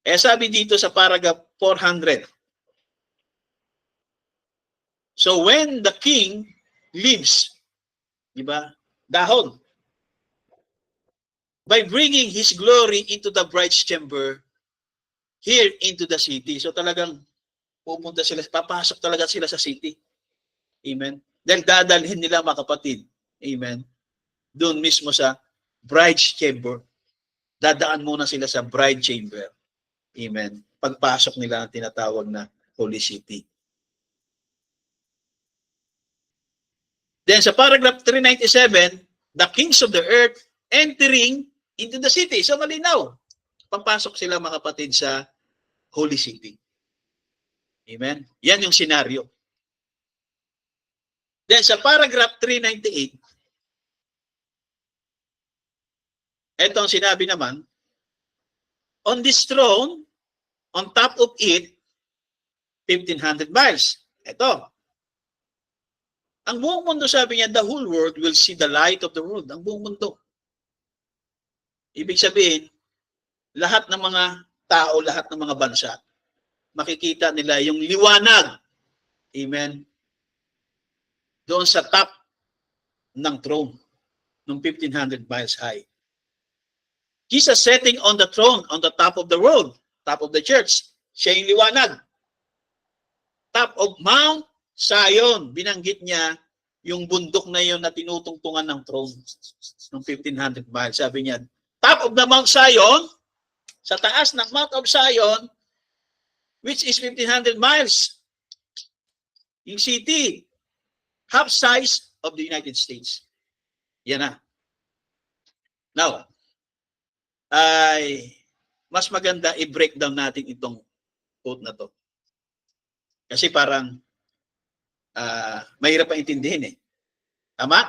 S1: Sabi dito sa paragraph 400. So when the king leaves, di ba? Dahon. By bringing his glory into the bride's chamber, here into the city. So talagang pupunta sila, papasok talaga sila sa city. Amen. Dahil dadalhin nila, mga kapatid. Amen. Doon mismo sa bride's chamber. Dadaan muna sila sa bride chamber. Amen. Pagpasok nila ang tinatawag na Holy City. Then sa paragraph 397, the kings of the earth entering into the city. So malinaw. Papasok sila, mga kapatid, sa Holy City. Amen. Yan yung senaryo. Then sa paragraph 398, ito ang sinabi naman, on this throne, on top of it, 1,500 miles. Ito. Ang buong mundo, sabi niya, the whole world will see the light of the world. Ang buong mundo. Ibig sabihin, lahat ng mga tao, lahat ng mga bansa, makikita nila yung liwanag. Amen. Doon sa top ng throne, ng 1,500 miles high. Jesus sitting on the throne, on the top of the world, top of the church. Siya yung liwanag. Top of Mount Zion. Binanggit niya yung bundok na yun na tinutungtungan ng throne ng 1,500 miles. Sabi niya, top of the Mount Zion, sa taas ng Mount of Zion, which is 1,500 miles. Yung city, half size of the United States. Yan na. Now, ay mas maganda i-breakdown natin itong quote na to. Kasi parang mahirap pa intindihin eh. Tama?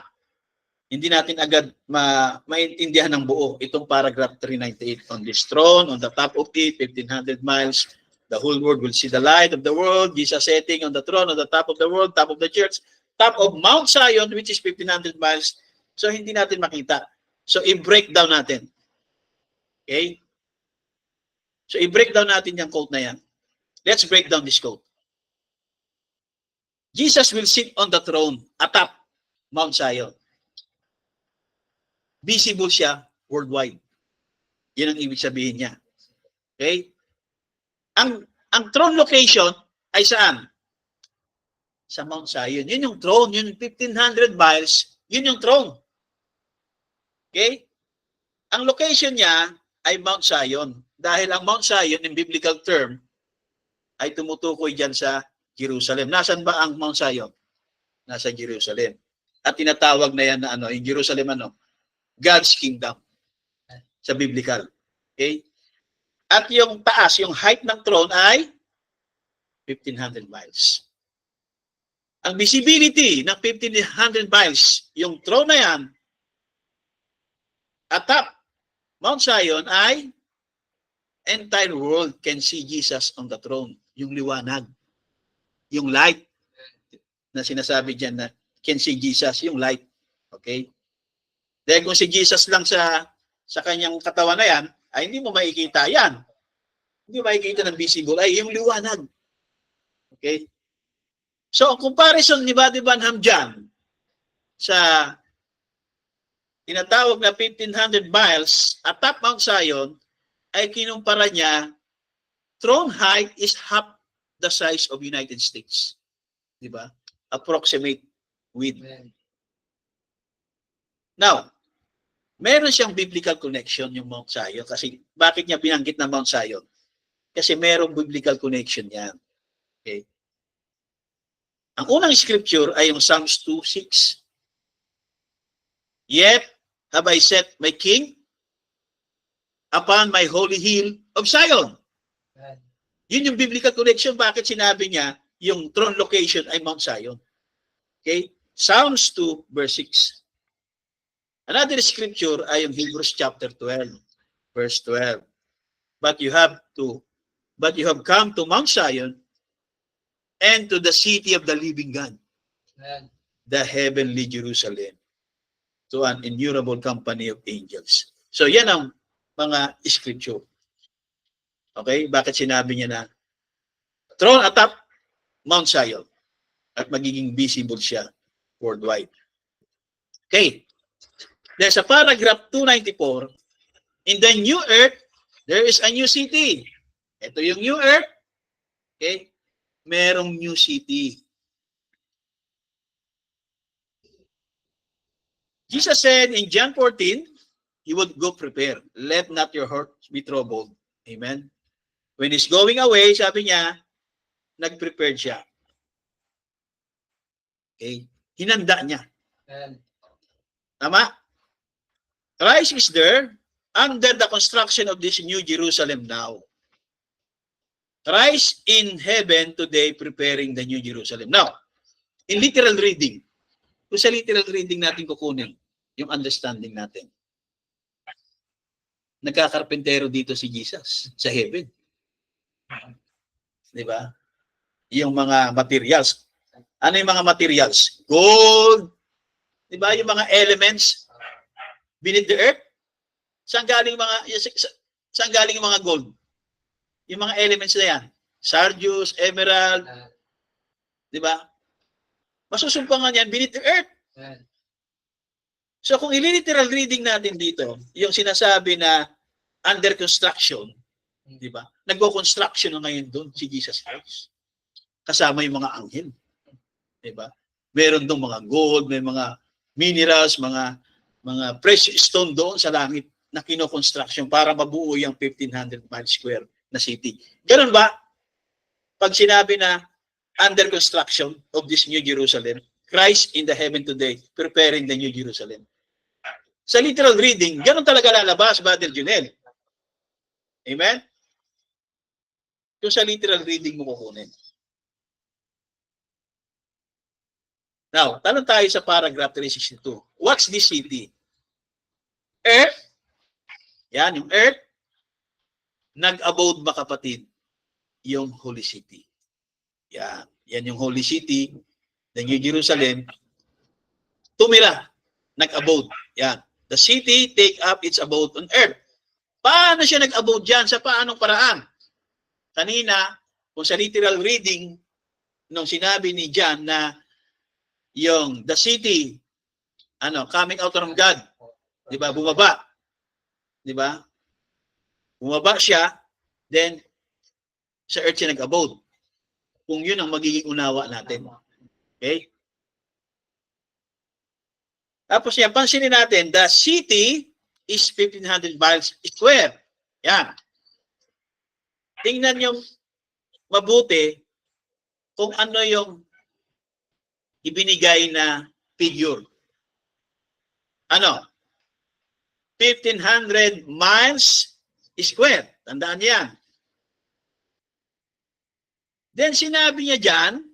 S1: Hindi natin agad maintindihan ng buo itong paragraph 398. On this throne, on the top of it, 1,500 miles, the whole world will see the light of the world. Jesus sitting on the throne, on the top of the world, top of the church, top of Mount Zion, which is 1,500 miles. So, hindi natin makita. So, i-breakdown natin. Okay? So, i-breakdown natin yung quote na yan. Let's break down this quote. Jesus will sit on the throne atop Mount Zion. Visible siya worldwide. Yan ang ibig sabihin niya. Okay? Ang throne location ay saan? Sa Mount Zion. Yun yung throne. Yun 1,500 miles. Yun yung throne. Okay? Ang location niya ay Mount Zion. Dahil ang Mount Zion, in biblical term, ay tumutukoy dyan sa Jerusalem. Nasaan ba ang Mount Zion? Nasa Jerusalem. At tinatawag na yan na ano, in Jerusalem ano? God's kingdom. Sa biblical. Okay? At yung taas, yung height ng throne ay 1,500 miles. Ang visibility ng 1,500 miles, yung throne na yan, atop Mount Zion ay entire world can see Jesus on the throne. Yung liwanag. Yung light na sinasabi dyan na can see Jesus, yung light. Okay? Dahil kung si Jesus lang sa kanyang katawan na yan, ay hindi mo makikita yan. Hindi mo makikita ng visible, ay yung liwanag. Okay? So, ang comparison ni Buddy Branham dyan sa tinatawag na 1,500 miles atop Mount Zion ay kinumpara niya, throne height is half the size of United States. Di ba? Approximate width. Now, meron siyang biblical connection yung Mount Zion. Kasi bakit niya binanggit na Mount Zion? Kasi merong biblical connection yan. Okay? Ang unang scripture ay yung Psalms 2:6. Yet have I set my king upon my holy hill of Zion. Yun yung biblical connection. Bakit sinabi niya yung throne location ay Mount Zion? Okay? Psalms 2 verse 6. Another scripture ay yung Hebrews chapter 12, verse 12. But you have come to Mount Zion and to the city of the living God, the heavenly Jerusalem, to an innumerable company of angels. So yan ang mga scripture. Okay? Bakit sinabi niya na throne atop Mount Zion at magiging visible siya worldwide. Okay. Then sa paragraph 294, in the new earth, there is a new city. Ito yung new earth. Okay? Merong new city. Jesus said in John 14, he would go prepare. Let not your heart be troubled. Amen? When he's going away, sabi niya, nag-prepare siya. Okay? Hinanda niya. Tama? Christ is there under the construction of this new Jerusalem now. Christ in heaven today preparing the new Jerusalem. Now, in literal reading, kung sa literal reading natin kukunin, yung understanding natin. Nagkakarpentero dito si Jesus sa heaven. Di ba? Yung mga materials. Ano yung mga materials? Gold. Di ba? Yung mga elements beneath the earth. Saan galing yung mga gold? Yung mga elements na yan. Sardius, emerald. Di ba? Masusumpangan yan beneath the earth. So kung iliteral reading natin dito, yung sinasabi na under construction, di ba? Nagko-construction na ngayon doon si Jesus Christ. Kasama yung mga anghel. Di ba? Meron doon mga gold, may mga minerals, mga precious stone doon sa langit na kino-construction para mabuo yung 1,500 miles square na city. Ganun ba? Pag sinabi na under construction of this New Jerusalem, Christ in the heaven today, preparing the New Jerusalem. Sa literal reading, ganun talaga lalabas, Brother Junel. Amen? Yung sa literal reading mo kukunin. Now, tanong tayo sa paragraph 362. What's this city? Earth. Yan, yung earth. Nag-abode ba kapatid? Yung Holy City. Yan. Yan yung Holy City, the New Jerusalem. Tumira. Nag-abode. Yan. The city take up its abode on earth. Paano siya nag-abode dyan? Sa paanong paraan? Kanina, kung sa literal reading, nung sinabi ni John na yung the city, coming out from God, di ba, bumaba. Di ba? Bumaba siya, then sa earth siya nag-abode. Kung yun ang magiging unawa natin. Okay? Tapos yan, pansinin natin, the city is 1,500 miles square. Yan. Tingnan yung mabuti kung ano yung ibinigay na figure. Ano? 1,500 miles square. Tandaan yan. Then sinabi niya dyan,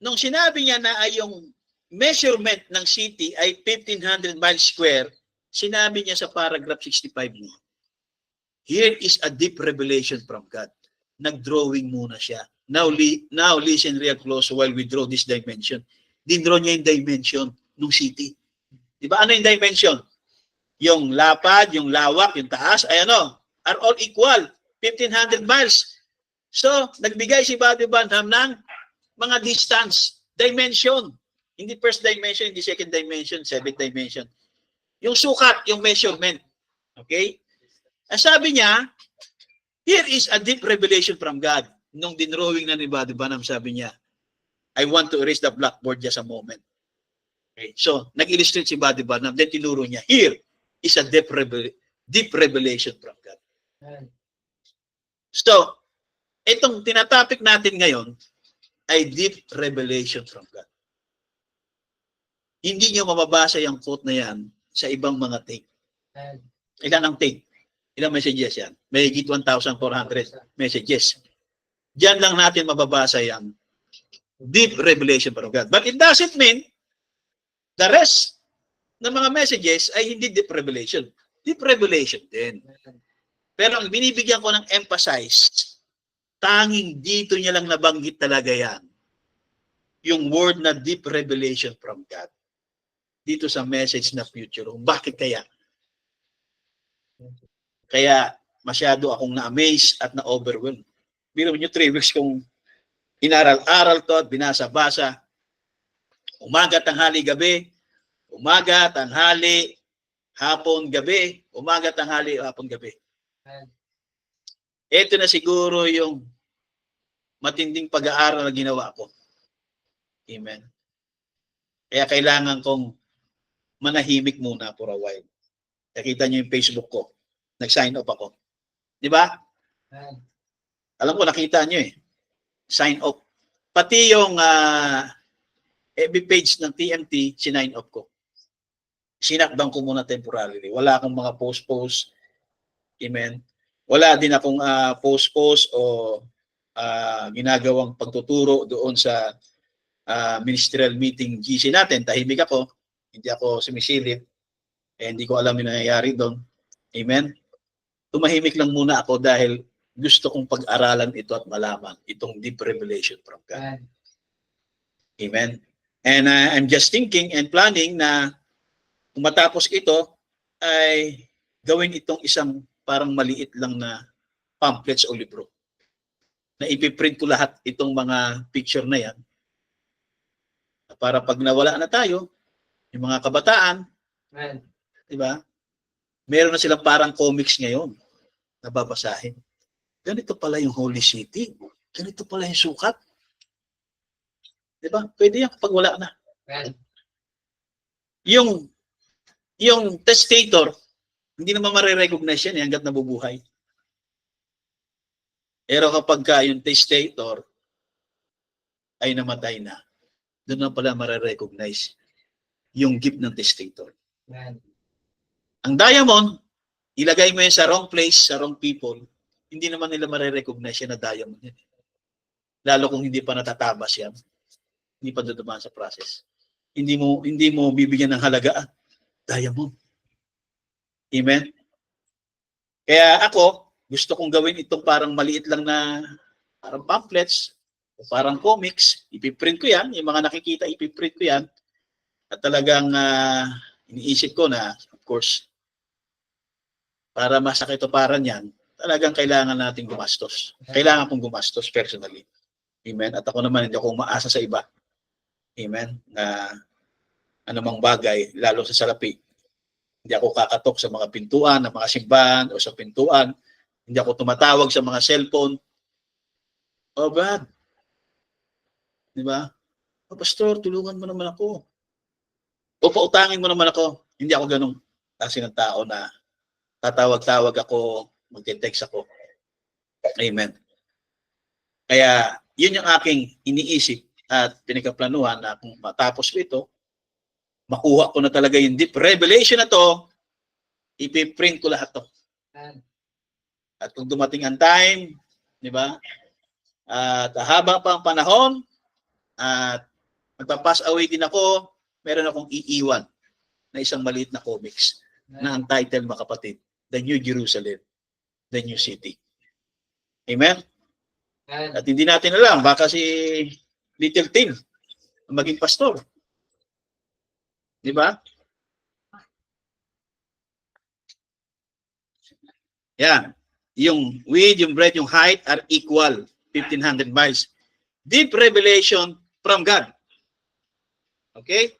S1: nung sinabi niya na ay yung measurement ng city ay 1,500 miles square, sinabi niya sa paragraph 65 niya, here is a deep revelation from God. Nag-drawing muna siya. Now listen real close while we draw this dimension. Dindraw niya yung dimension ng city. Di ba? Ano yung dimension? Yung lapad, yung lawak, yung taas, ay are all equal. 1,500 miles. So, nagbigay si Buddy Branham ng mga distance, dimension. Hindi first dimension, hindi second dimension, seventh dimension. Yung sukat, yung measurement. Okay? Ang sabi niya, here is a deep revelation from God. Nung dinrawing na ni Buddy Branham, sabi niya, I want to erase the blackboard just a moment. Okay? So, nag-illustrate si Buddy Branham, then tinuro niya, here is a deep revelation from God. So, itong tinatopic natin ngayon ay deep revelation from God. Hindi nyo mababasa yung quote na yan sa ibang mga take. Ilan ang take? Ilang messages yan? May higit 1,400 messages. Diyan lang natin mababasa yung deep revelation from God. But it doesn't mean the rest ng mga messages ay hindi deep revelation. Deep revelation din. Pero ang binibigyan ko ng emphasize, tanging dito niya lang nabanggit talaga yan. Yung word na deep revelation from God. Dito sa message na future. Bakit kaya? Kaya masyado akong na-amaze at na-overwhelmed. Biro nyo 3 weeks kong inaral-aral to at binasa-basa. Umaga, tanghali, gabi. Umaga, tanghali, hapon, gabi. Umaga, tanghali, hapon, gabi. Ito na siguro yung matinding pag-aaral na ginawa ko. Amen. Kaya kailangan kong manahimik muna for a while. Nakita niyo yung Facebook ko. Nag-sign up ako. Di ba? Alam ko, nakita niyo eh. Sign up. Pati yung FB page ng TMT, sinign up ko. Sinakbang ko muna temporarily. Wala akong mga post-post. Amen. Wala din akong post-post o ginagawang pagtuturo doon sa ministerial meeting GC natin. Tahimik ako. Hindi ako sumisilip. Hindi ko alam yung nangyayari doon. Amen. Tumahimik lang muna ako dahil gusto kong pag-aralan ito at malaman itong deep revelation from God. Amen. And I'm just thinking and planning na kung matapos ito ay gawin itong isang parang maliit lang na pamphlets o libro. Na ipiprint ko lahat itong mga picture na yan. Para pag nawala na tayo, yung mga kabataan, di ba? Meron na silang parang comics ngayon na babasahin. Ganito pala yung Holy City. Ganito pala yung sukat. Di ba? Pwede yan kapag wala na. Yung testator, hindi naman marirecognize yan hanggat nabubuhay. Pero kapag yung testator ay namatay na, doon na pala marirecognize yung gift ng testator. Ang diamond, ilagay mo yan sa wrong place, sa wrong people, hindi naman nila marirecognize yan na diamond yan. Lalo kung hindi pa natatabas yan. Hindi pa dudumaan sa process. Hindi mo bibigyan ng halaga. Diamond. Amen? Kaya ako, gusto kong gawin itong parang maliit lang na parang pamphlets, o parang comics. Ipiprint ko yan. Yung mga nakikita, ipiprint ko yan. At talagang iniisip ko na, of course, para masakit o para niyan, talagang kailangan natin gumastos. Kailangan kong gumastos personally. Amen? At ako naman, hindi ako umaasa sa iba. Amen? Na anumang bagay, lalo sa salapi. Hindi ako kakatok sa mga pintuan, ng mga simbahan o sa pintuan. Hindi ako tumatawag sa mga cellphone. Oh, bad. Di ba? Oh, pastor, tulungan mo naman ako. O pautangin mo naman ako. Hindi ako ganun kasi ng tao na tatawag-tawag ako, magte-text ako. Amen. Kaya, yun yung aking iniisip at pinagkaplanuhan na kung matapos ko ito, makuha ko na talaga yung deep revelation na to, ipiprint ko lahat to. At kung dumating ang time, di ba? At habang pa ang panahon, at magpapass away din ako, meron akong iiwan na isang maliit na comics na ang title, mga kapatid, The New Jerusalem, The New City. Amen? At hindi natin alam, baka si Little Tim maging pastor. Di ba? Yan. Yung width, yung breadth, yung height are equal. 1,500 miles. Deep revelation from God. Okay?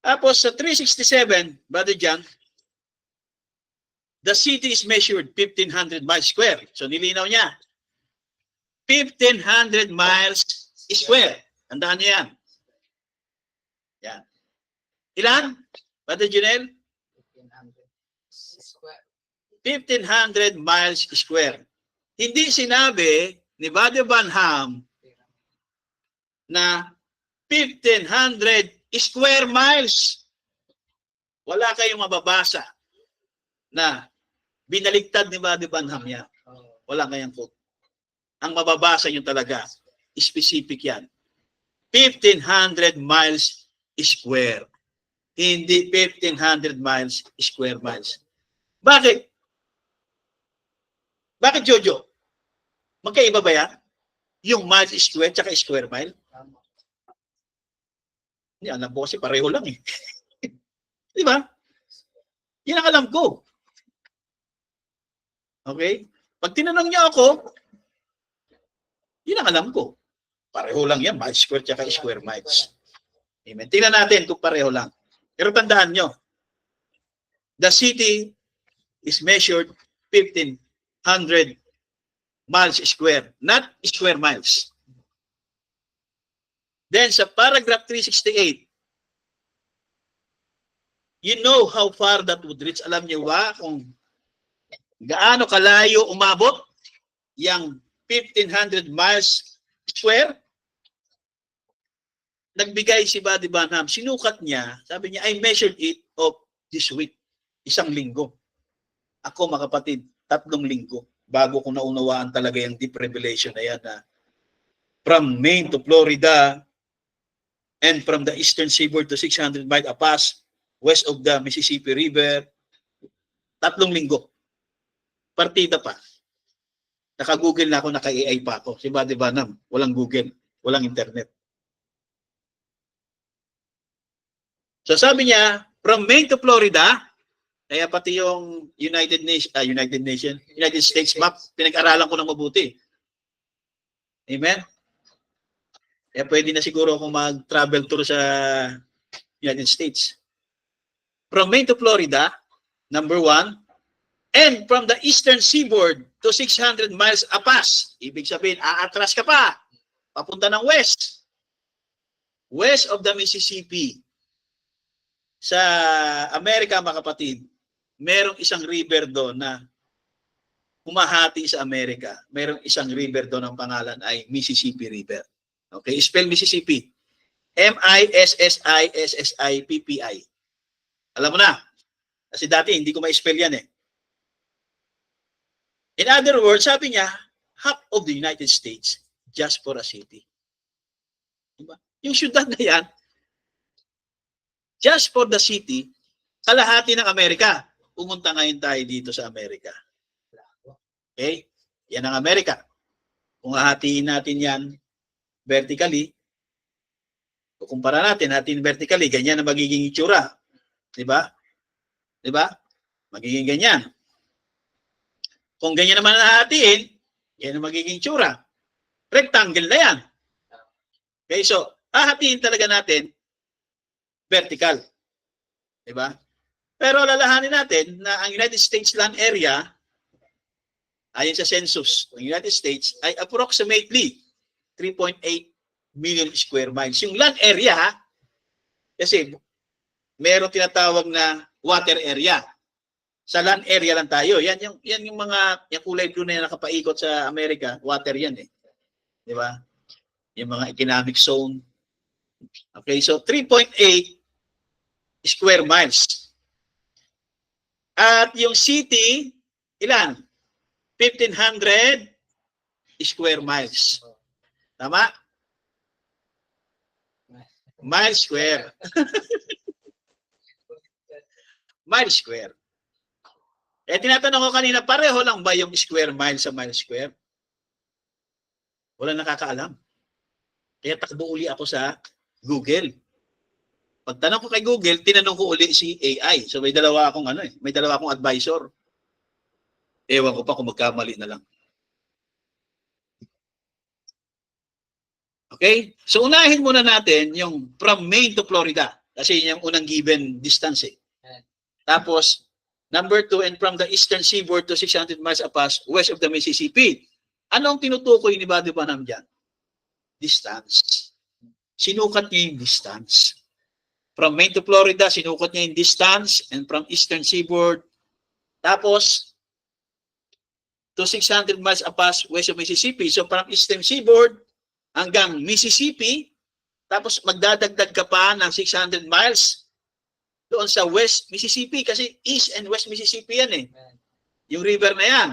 S1: Tapos sa 367, Brother John, the city is measured 1,500 miles square. So nilinaw niya. 1,500 miles square. Tandaan niyo yan. Yan. Ilan? Brother Junel? 1,500 miles square. Hindi sinabi ni Brother Branham na 1,500 square miles. Wala kayong mababasa na binaligtad ni Brother Branham yan. Wala kayang quote. Ang mababasa nyo talaga, specific yan. 1,500 miles square. Hindi 1,500 miles square miles. Bakit? Bakit, Jojo? Magkaiba ba yan? Yung miles square tsaka square mile? Hindi, alam ko kasi pareho lang eh. Di ba? Yan ang alam ko. Okay? Pag tinanong niyo ako, yun ang alam ko. Pareho lang yan, miles square tsaka square miles. Amen. Tingnan natin kung pareho lang. Pero tandaan nyo, the city is measured 1,500 miles square, not square miles. Then sa paragraph 368, you know how far that would reach. Alam niyo ba kung gaano kalayo umabot yung 1,500 miles square? Nagbigay si Buddy Branham, sinukat niya, sabi niya, I measured it of this week, 1 linggo. Ako, mga kapatid, 3 linggo bago ko naunawaan talaga yung deep revelation na yan na from Maine to Florida and from the eastern seaboard to 600 miles apas west of the Mississippi River, 3 linggo. Partida pa. Naka-Google na ako, naka-AI pa ako. Si Buddy Branham, walang Google, walang internet. So sabi niya, from Maine to Florida, kaya pati yung United States map, pinag-aralan ko ng mabuti. Amen? Kaya pwede na siguro akong mag-travel tour sa United States. From Maine to Florida, number 1, and from the eastern seaboard to 600 miles apas. Ibig sabihin, aatras ka pa, papunta ng west. West of the Mississippi. Sa Amerika, mga kapatid, merong isang river doon na humahati sa Amerika. Merong isang river doon ang pangalan ay Mississippi River. Okay, spell Mississippi. M-I-S-S-I-S-S-I-P-P-I. Alam mo na. Kasi dati hindi ko ma-spell yan eh. In other words, sabi niya, half of the United States just for a city. Diba? Yung syudad na yan, just for the city, kalahati ng Amerika. Pumunta ngayon tayo dito sa Amerika. Okay? Yan ang Amerika. Kung hahatiin natin yan vertically, kukumpara natin vertically, ganyan ang magiging itsura. Diba? Diba? Magiging ganyan. Kung ganyan naman hahatiin, yan ang magiging itsura. Rectangle na yan. Okay, so, hahatiin talaga natin vertical. Diba? Pero lalahanin natin na ang United States land area, ayon sa census, ang United States ay approximately 3.8 million square miles. Yung land area, kasi meron tinatawag na water area. Sa land area lang tayo. Yan yung mga yung kulay blue na nakapaikot sa Amerika, water yan eh. Diba? Yung mga economic zone. Okay, so 3.8 square miles. At yung city, ilan? 1,500 square miles. Tama? Mile square. Mile square. Eh, tinatanong ko kanina, pareho lang ba yung square mile sa mile square? Wala nakakaalam. Kaya takbo uli ako sa Google. Pagtanong ko kay Google, tinanong ko uli si AI. So may dalawa akong may dalawa akong advisor. Ewan ko pa kung magkamali na lang. Okay? So unahin muna natin yung from Maine to Florida. Kasi yun yung unang given distance eh. Tapos, number 2, and from the eastern seaboard to 600 miles apas west of the Mississippi. Ano ang tinutukoy ni Buddy Branham dyan? Distance. Sinukat niya yung distance. From Maine to Florida, sinukat niya yung distance, and from eastern seaboard, tapos to 600 miles apas west of Mississippi. So from eastern seaboard hanggang Mississippi, tapos magdadagdag ka pa ng 600 miles doon sa west Mississippi kasi east and west Mississippi yan eh. Yung river na yan.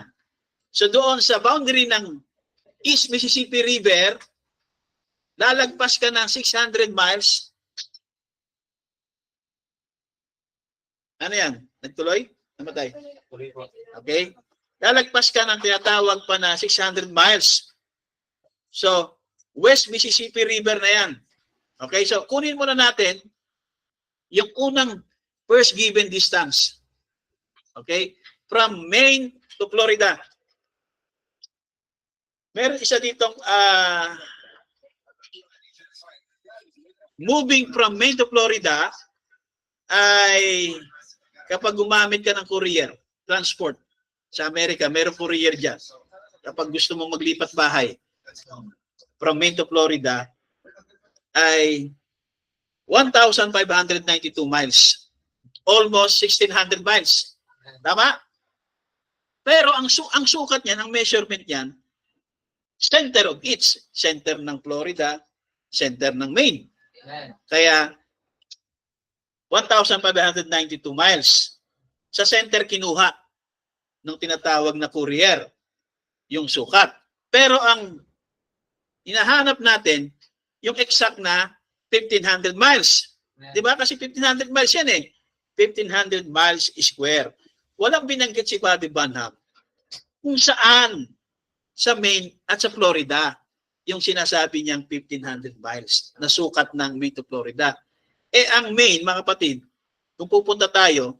S1: So doon sa boundary ng East Mississippi River, lalagpas ka ng 600 miles Ano yan? Nagtuloy? Namatay? Okay? Lalagpas ka ng tinatawag pa na 600 miles. So, West Mississippi River na yan. Okay? So, kunin muna natin yung unang first given distance. Okay? From Maine to Florida. Meron isa ditong moving from Maine to Florida ay kapag gumamit ka ng courier, transport sa Amerika, meron courier dyan. Kapag gusto mong maglipat bahay from Maine to Florida ay 1,592 miles. Almost 1,600 miles. Tama? Pero ang sukat niyan, ang measurement niyan, center of each. Center ng Florida, center ng Maine. Kaya 1,592 miles. Sa center kinuha ng tinatawag na courier yung sukat. Pero ang hinahanap natin yung exact na 1,500 miles. Di ba? Kasi 1,500 miles yan eh. 1,500 miles square. Walang binanggit si Buddy Bonham kung saan sa Maine at sa Florida yung sinasabi niyang 1,500 miles na sukat ng Maine to Florida. Eh ang Maine, mga kapatid, kung pupunta tayo,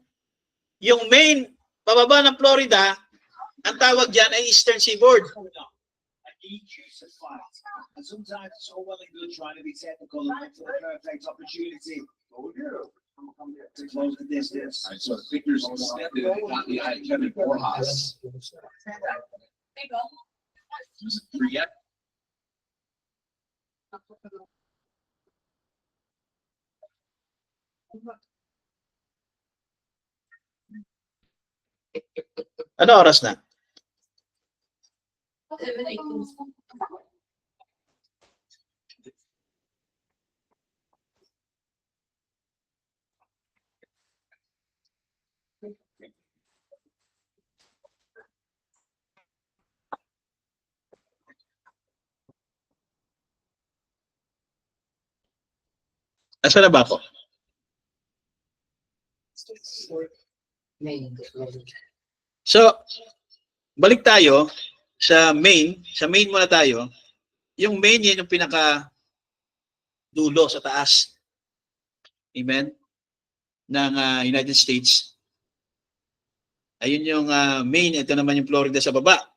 S1: yung Maine, pababa ng Florida, ang tawag dyan ay Eastern Seaboard.
S2: And sometimes it's all well and good trying to be technical and look for the perfect opportunity. But we do. To close the distance.
S4: All right, so the figures extended and got the eye of Kevin Borjas. Yet.
S1: Ano oras na?
S3: 7:18.
S1: Asa na ba ako? So, balik tayo sa Maine. Sa Maine muna tayo. Yung Maine, yan yung pinaka dulo sa taas. Amen? Ng United States. Ayun yung Maine. Ito naman yung Florida sa baba.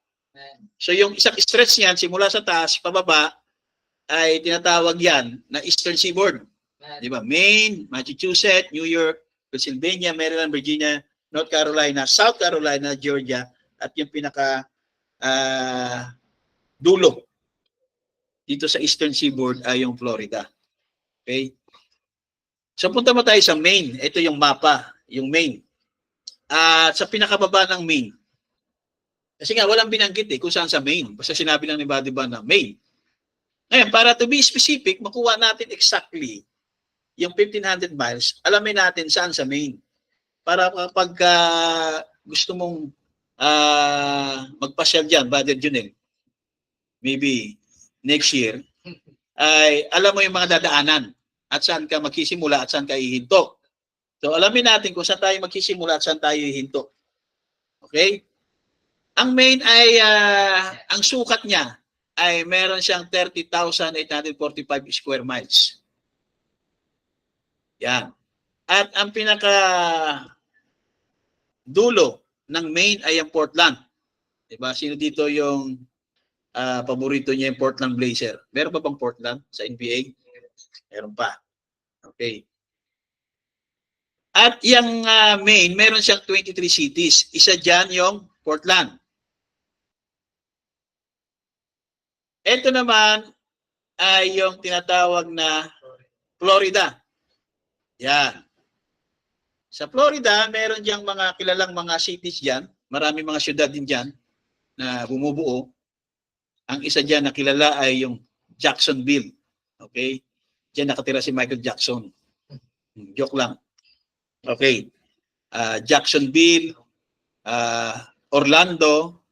S1: So, yung isang stretch niyan, simula sa taas, pababa, ay tinatawag yan na Eastern Seaboard. Di ba? Maine, Massachusetts, New York, Pennsylvania, Maryland, Virginia, North Carolina, South Carolina, Georgia, at yung pinaka dulo dito sa Eastern Seaboard ay yung Florida. Okay? So punta mo tayo sa Maine. Ito yung mapa, yung Maine. Sa pinakababa ng Maine. Kasi nga walang binanggit kung saan sa Maine. Basta sinabi lang ni Buddy Ban na Maine. Ngayon, para to be specific, makuha natin exactly yung 1,500 miles, alamin natin saan sa Maine. Para kapag gusto mong magpasyal dyan, Brother Junel, maybe next year, ay alam mo yung mga dadaanan at saan ka magsisimula at saan ka ihinto. So alamin natin kung saan tayo magsisimula at saan tayo ihinto. Okay? Ang Maine ay, ang sukat niya ay meron siyang 30,845 square miles. Yan. At ang pinaka dulo ng Maine ay ang Portland. Diba? Sino dito yung paborito niya yung Portland Blazer? Meron pa bang Portland sa NBA? Meron pa. Okay. At yung Maine, meron siyang 23 cities. Isa dyan yung Portland. Ito naman ay yung tinatawag na Florida. Yan. Sa Florida, meron diyang mga kilalang mga cities dyan. Marami mga syudad din dyan na bumubuo. Ang isa dyan na kilala ay yung Jacksonville. Okay? Diyan nakatira si Michael Jackson. Joke lang. Okay. Jacksonville, Orlando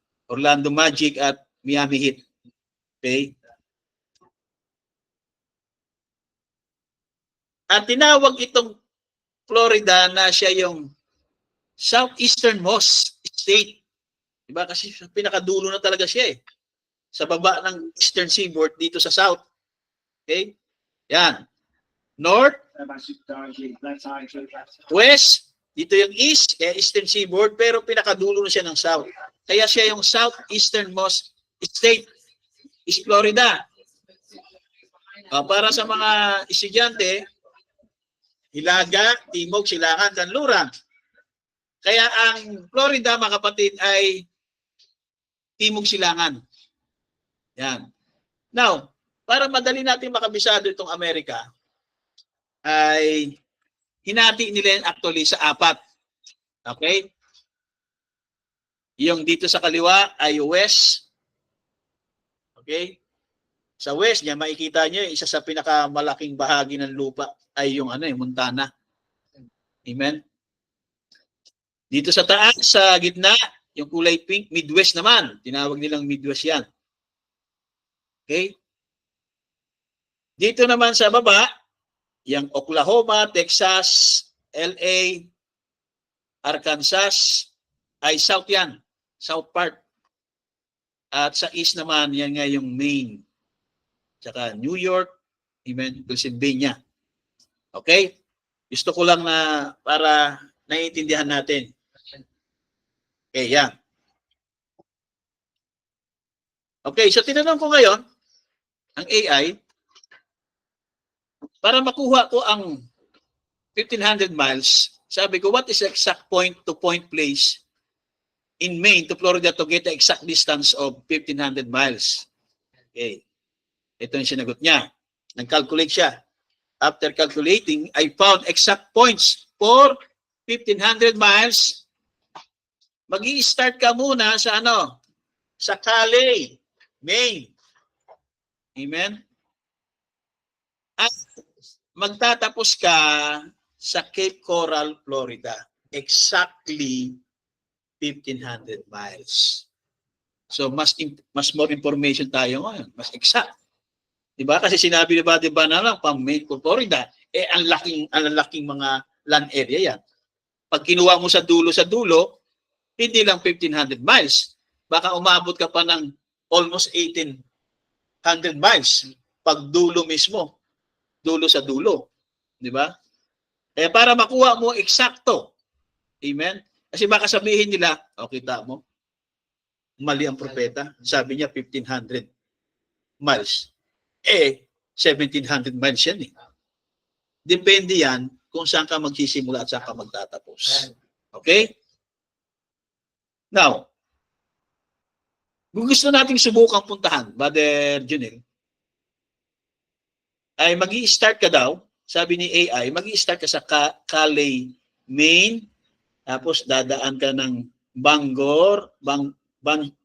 S1: Magic at Miami Heat. Okay? At tinawag itong Florida na siya yung southeasternmost state. Diba? Kasi pinakadulo na talaga siya eh. Sa baba ng Eastern Seaboard dito sa South. Okay? Yan. North, West, dito yung East, kaya Eastern Seaboard, pero pinakadulo na siya ng South. Kaya siya yung southeasternmost state is Florida. Para sa mga estudyante, Hilaga, Timog, Silangan, Kanluran. Kaya ang Florida, mga kapatid, ay Timog Silangan. Yan. Now, para madali natin makabisado itong Amerika, ay hinati nila yan actually sa 4. Okay? Yung dito sa kaliwa ay West. Okay? Sa West niya, makikita niyo, isa sa pinakamalaking bahagi ng lupa ay yung Montana. Amen? Dito sa taas, sa gitna, yung kulay pink, Midwest naman. Tinawag nilang Midwest yan. Okay? Dito naman sa baba, yung Oklahoma, Texas, LA, Arkansas, ay south yan. South part. At sa east naman, yan nga yung Maine. Tsaka New York, amen, Pennsylvania. Okay? Gusto ko lang na para naiintindihan natin. Okay, yan. Okay, so tinanong ko ngayon, ang AI, para makuha ko ang 1,500 miles, sabi ko, what is the exact point-to-point place in Maine to Florida to get the exact distance of 1,500 miles? Okay. Ito yung sinagot niya. Nag-calculate siya. After calculating, I found exact points for 1,500 miles. Mag-i-start ka muna sa sa Cali, Maine. Amen? At magtatapos ka sa Cape Coral, Florida. Exactly 1,500 miles. So, mas more information tayo ngayon. Mas exact. Diba? Kasi sinabi diba na lang, pang Maine to Florida, ang laking mga land area yan. Pag kinuha mo sa dulo, hindi lang 1,500 miles. Baka umabot ka pa ng almost 1,800 miles. Pag dulo mismo. Dulo sa dulo. Diba? Para makuha mo eksakto. Amen? Kasi baka sabihin nila, kita mo, mali ang propeta. Sabi niya 1,500 miles. 1,700 miles yan eh. Depende yan kung saan ka magsisimula at saan ka magtatapos. Okay? Now, kung gusto nating subukang puntahan, Brother Junel, ay mag-i-start ka daw, sabi ni AI, mag-i-start ka sa Cali, Maine, tapos dadaan ka ng Bangor, 120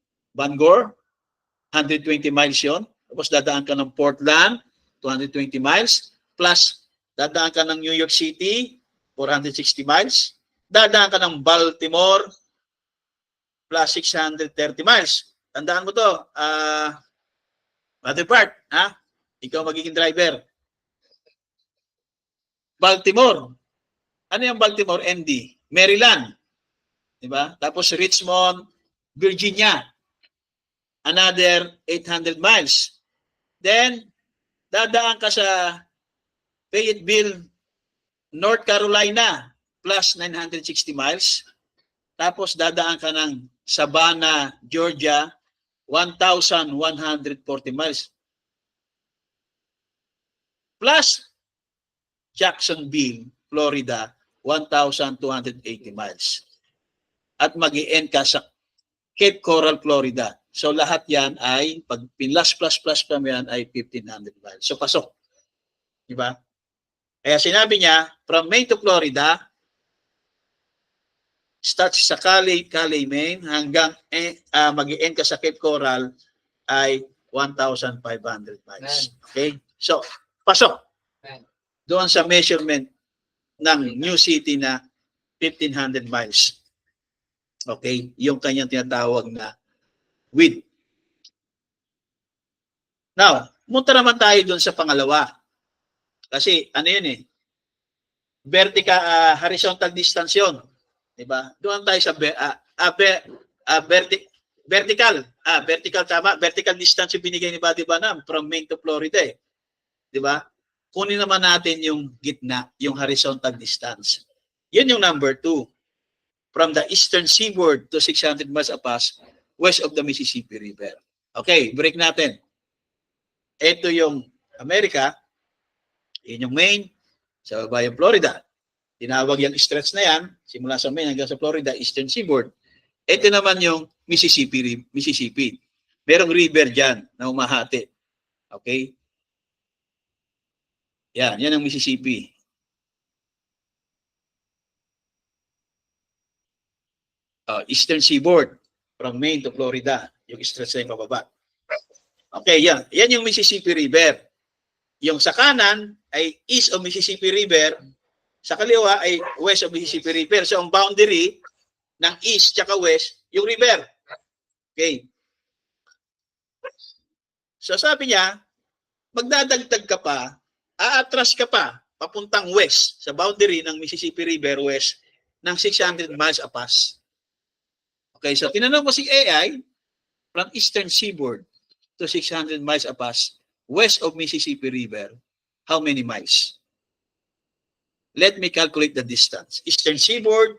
S1: miles yon. Tapos dadaan ka ng Portland, 220 miles, plus dadaan ka ng New York City, 460 miles, dadaan ka ng Baltimore, plus 630 miles. Tandaan mo to, other part, ha? Ikaw magiging driver. Baltimore. Ano yung Baltimore? MD. Maryland. Diba? Tapos Richmond, Virginia. Another 800 miles. Then, dadaan ka sa Fayetteville, North Carolina, plus 960 miles. Tapos dadaan ka ng Savannah, Georgia, 1,140 miles. Plus Jacksonville, Florida, 1,280 miles. At mag-i-end ka sa Cape Coral, Florida. So lahat yan ay, pag pinlas plus pa yan ay 1,500 miles. So pasok. Diba? Kaya sinabi niya, from Maine to Florida, start sa Cali, Maine, hanggang mag-i-end ka sa Cape Coral ay 1,500 miles. Okay? So, pasok. Doon sa measurement ng New City na 1,500 miles. Okay? Yung kanyang tinatawag na width. Now, munta naman tayo doon sa pangalawa. Kasi, ano yun eh? Vertical, horizontal distance yun. Di ba? Doon tayo sa vertical. Vertical tama. Vertical distance yung binigay ni Buddy Banam from Maine to Florida eh. Di ba? Kunin naman natin yung gitna, yung horizontal distance. Yun yung number 2. From the eastern seaboard to 600 miles apas west of the Mississippi River. Okay, break natin. Ito yung Amerika, yun yung Maine, sa baba yung Florida. Tinawag yung stretch na yan, simula sa Maine hanggang sa Florida, eastern seaboard. Ito naman yung Mississippi. Merong river dyan na umahati. Okay? Yan ang Mississippi. Eastern seaboard from Maine to Florida, yung stretch na yung pababa. Okay, yan. Yan yung Mississippi River. Yung sa kanan ay east of Mississippi River, sa kaliwa ay west of Mississippi River. So, ang boundary ng east tsaka west, yung river. Okay. So, sabi niya, magdadagdag ka pa, aatras ka pa, papuntang west, sa boundary ng Mississippi River west, ng 600 miles apas. Okay, so tinanong ko si AI, from eastern seaboard to 600 miles apas, west of Mississippi River, how many miles? Let me calculate the distance. Eastern seaboard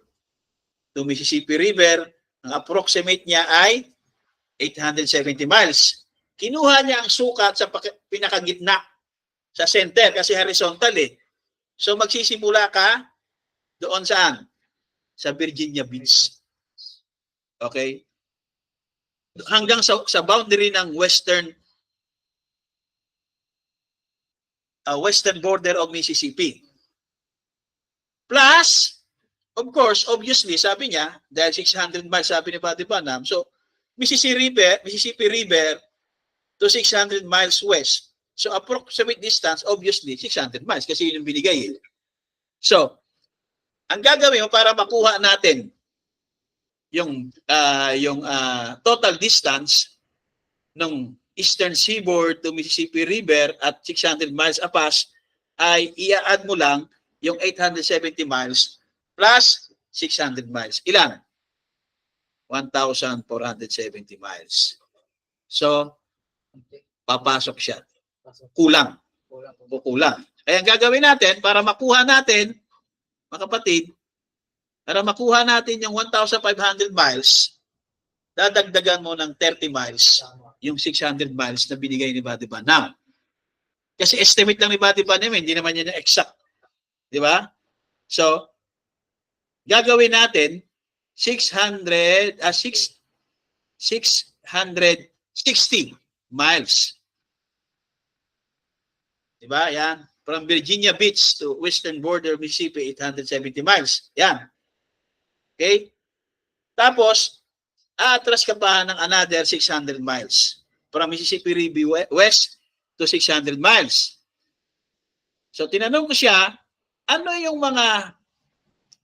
S1: to Mississippi River, ang approximate niya ay 870 miles. Kinuha niya ang sukat sa pinakagitna, sa center, kasi horizontal eh. So magsisimula ka doon saan? Sa Virginia Beach. Okay? Hanggang sa boundary ng western border of Mississippi. Plus, of course, obviously, sabi niya, dahil 600 miles, sabi ni Buddy Banam, so Mississippi River to 600 miles west. So approximate distance, obviously, 600 miles kasi yun yung binigay. So, ang gagawin mo para makuha natin yung total distance ng eastern seaboard to Mississippi River at 600 miles apas ay i-add mo lang yung 870 miles plus 600 miles. Ilan? 1,470 miles. So, papasok siya. Kulang. Kaya ang gagawin natin para makuha natin, mga kapatid, para makuha natin yung 1,500 miles, dadagdagan mo ng 30 miles yung 600 miles na binigay ni Buddy Banam. Kasi estimate lang ni Buddy Banam, hindi naman yan yung exact. Di ba? So, gagawin natin 660 miles. Di ba? Yan. From Virginia Beach to western border of Mississippi, 870 miles. Yan. Okay? Tapos, aatras ka pa ng another 600 miles. From Mississippi River west to 600 miles. So, tinanong ko siya, ano yung mga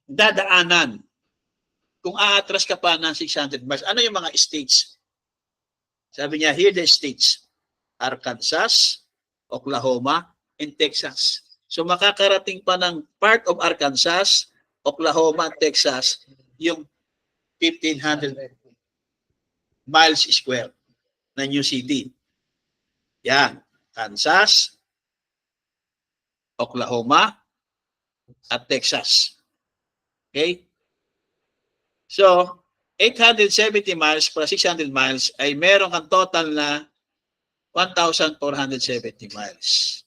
S1: dadaanan kung aatras ka pa ng 600 miles? Ano yung mga states? Sabi niya, here the states. Arkansas, Oklahoma, and Texas. So makakarating pa ng part of Arkansas, Oklahoma, Texas, yung 1,500 miles square na New City. Yan. Kansas, Oklahoma, at Texas. Okay? So, 870 miles plus 600 miles ay meron kang total na 1,470 miles.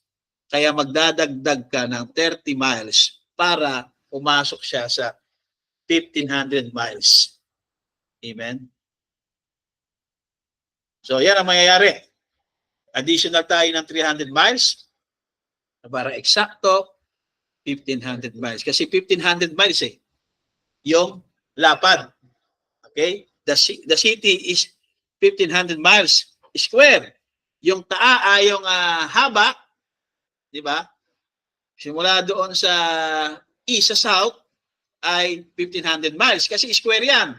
S1: Kaya magdadagdag ka ng 30 miles para pumasok siya sa 1,500 miles. Amen? So, yan ang mangyayari. Additional tayo ng 300 miles para eksakto 1,500 miles. Kasi 1,500 miles yung lapad. Okay? The city is 1,500 miles square. Yung yung haba, di ba? Simula doon sa east sa south ay 1,500 miles kasi square yan.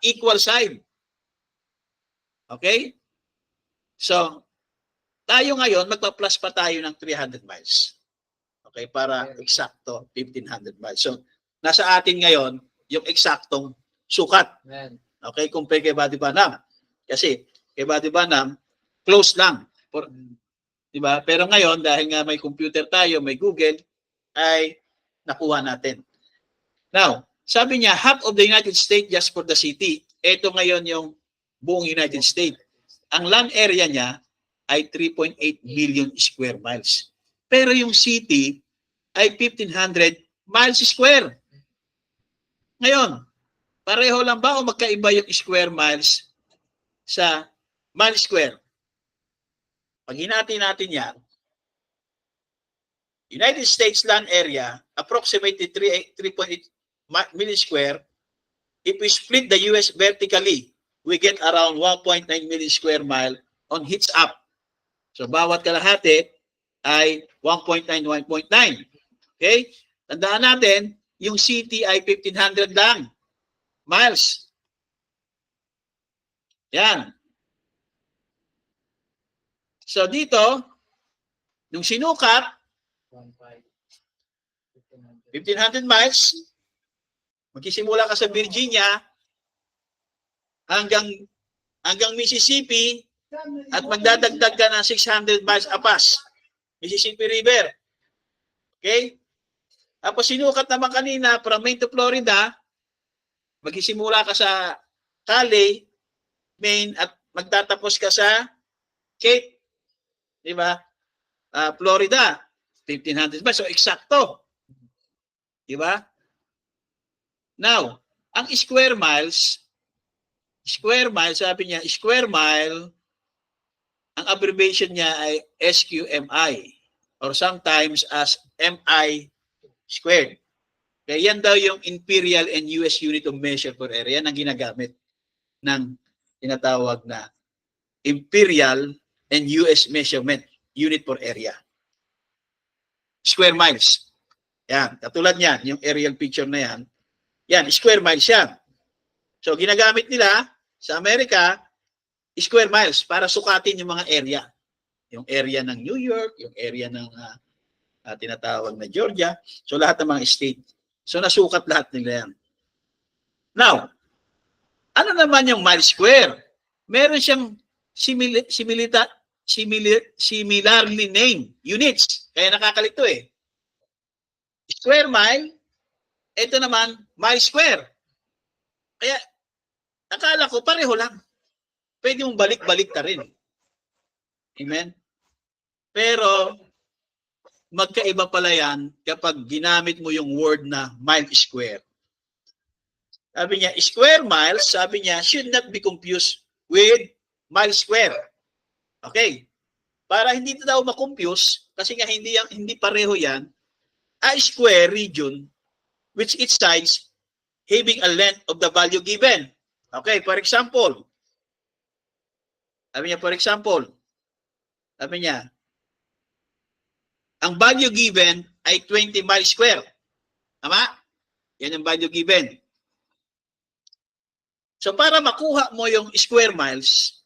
S1: Equal side. Okay? So, tayo ngayon, magpa-plus pa tayo ng 300 miles. Okay? Para eksakto 1,500 miles. So, nasa atin ngayon, yung eksaktong sukat.
S5: Amen.
S1: Okay, compare kay Buddy Banam. Kasi kay Buddy Banam, close lang. Diba? Pero ngayon, dahil nga may computer tayo, may Google, ay nakuha natin. Now, sabi niya, half of the United States just for the city. Ito ngayon yung buong United States. Ang land area niya ay 3.8 million square miles. Pero yung city ay 1,500 miles square. Ngayon, pareho lang ba o magkaiba yung square miles sa mile square? Pag hinati natin yan, United States land area, approximately 3.8 million square. If we split the US vertically, we get around 1.9 million square mile on heats up. So, bawat kalahati ay 1.9, 1.9. Okay? Tandaan natin, yung city ay 1,500 lang miles. Yan. So, dito, nung sinukat, 1,500 miles, magsisimula ka sa Virginia hanggang Mississippi at magdadagdag ka ng 600 miles apas. Mississippi River. Okay? Tapos sinukat naman kanina from Maine to Florida, magsisimula ka sa Cali, Maine at magtatapos ka sa Cape, di ba? Florida, 1,500 miles. So, eksakto. Di ba? Now, ang square miles, sabi niya, square mile, ang abbreviation niya ay SQMI or sometimes as MI squared. Kaya yan daw yung imperial and US unit of measure per area na ginagamit ng tinatawag na imperial and US measurement unit per area. Square miles. Yan, katulad niyan, yung aerial picture na yan. Yan, square miles yan. So, ginagamit nila sa Amerika, square miles para sukatin yung mga area. Yung area ng New York, yung area ng tinatawag na Georgia. So, lahat ng mga state. So, nasukat lahat nila yan. Now, ano naman yung mile square? Meron siyang similarly named units. Kaya nakakalito eh. Square mile, ito naman, mile square. Kaya, akala ko pareho lang. Pwede mong balik-balik ka rin. Amen? Pero, magkaiba pala yan kapag ginamit mo yung word na mile square. Sabi niya, square miles, sabi niya, should not be confused with mile square. Okay. Para hindi ito daw makompuse, kasi nga hindi pareho yan, a square region which its sides having a length of the value given. Okay, for example, sabi niya, ang value given ay 20 miles square. Tama? Yan yung value given. So, para makuha mo yung square miles,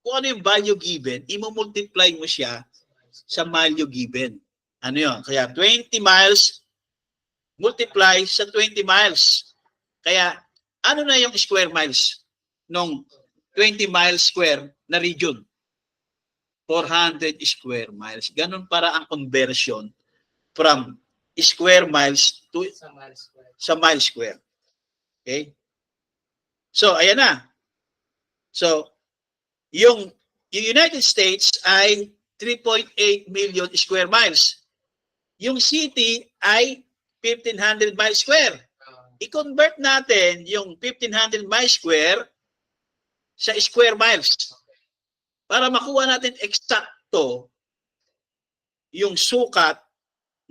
S1: kung ano yung value given, i-multiply mo siya sa value given. Ano yun? Kaya 20 miles multiply sa 20 miles. Kaya, ano na yung square miles nung 20 miles square na region? 400 square miles. Ganun para ang conversion from square miles to sa mile square. Okay? So, ayan na. So, yung United States ay 3.8 million square miles. Yung city ay 1,500 miles square. I-convert natin yung 1,500 miles square sa square miles para makuha natin eksakto yung sukat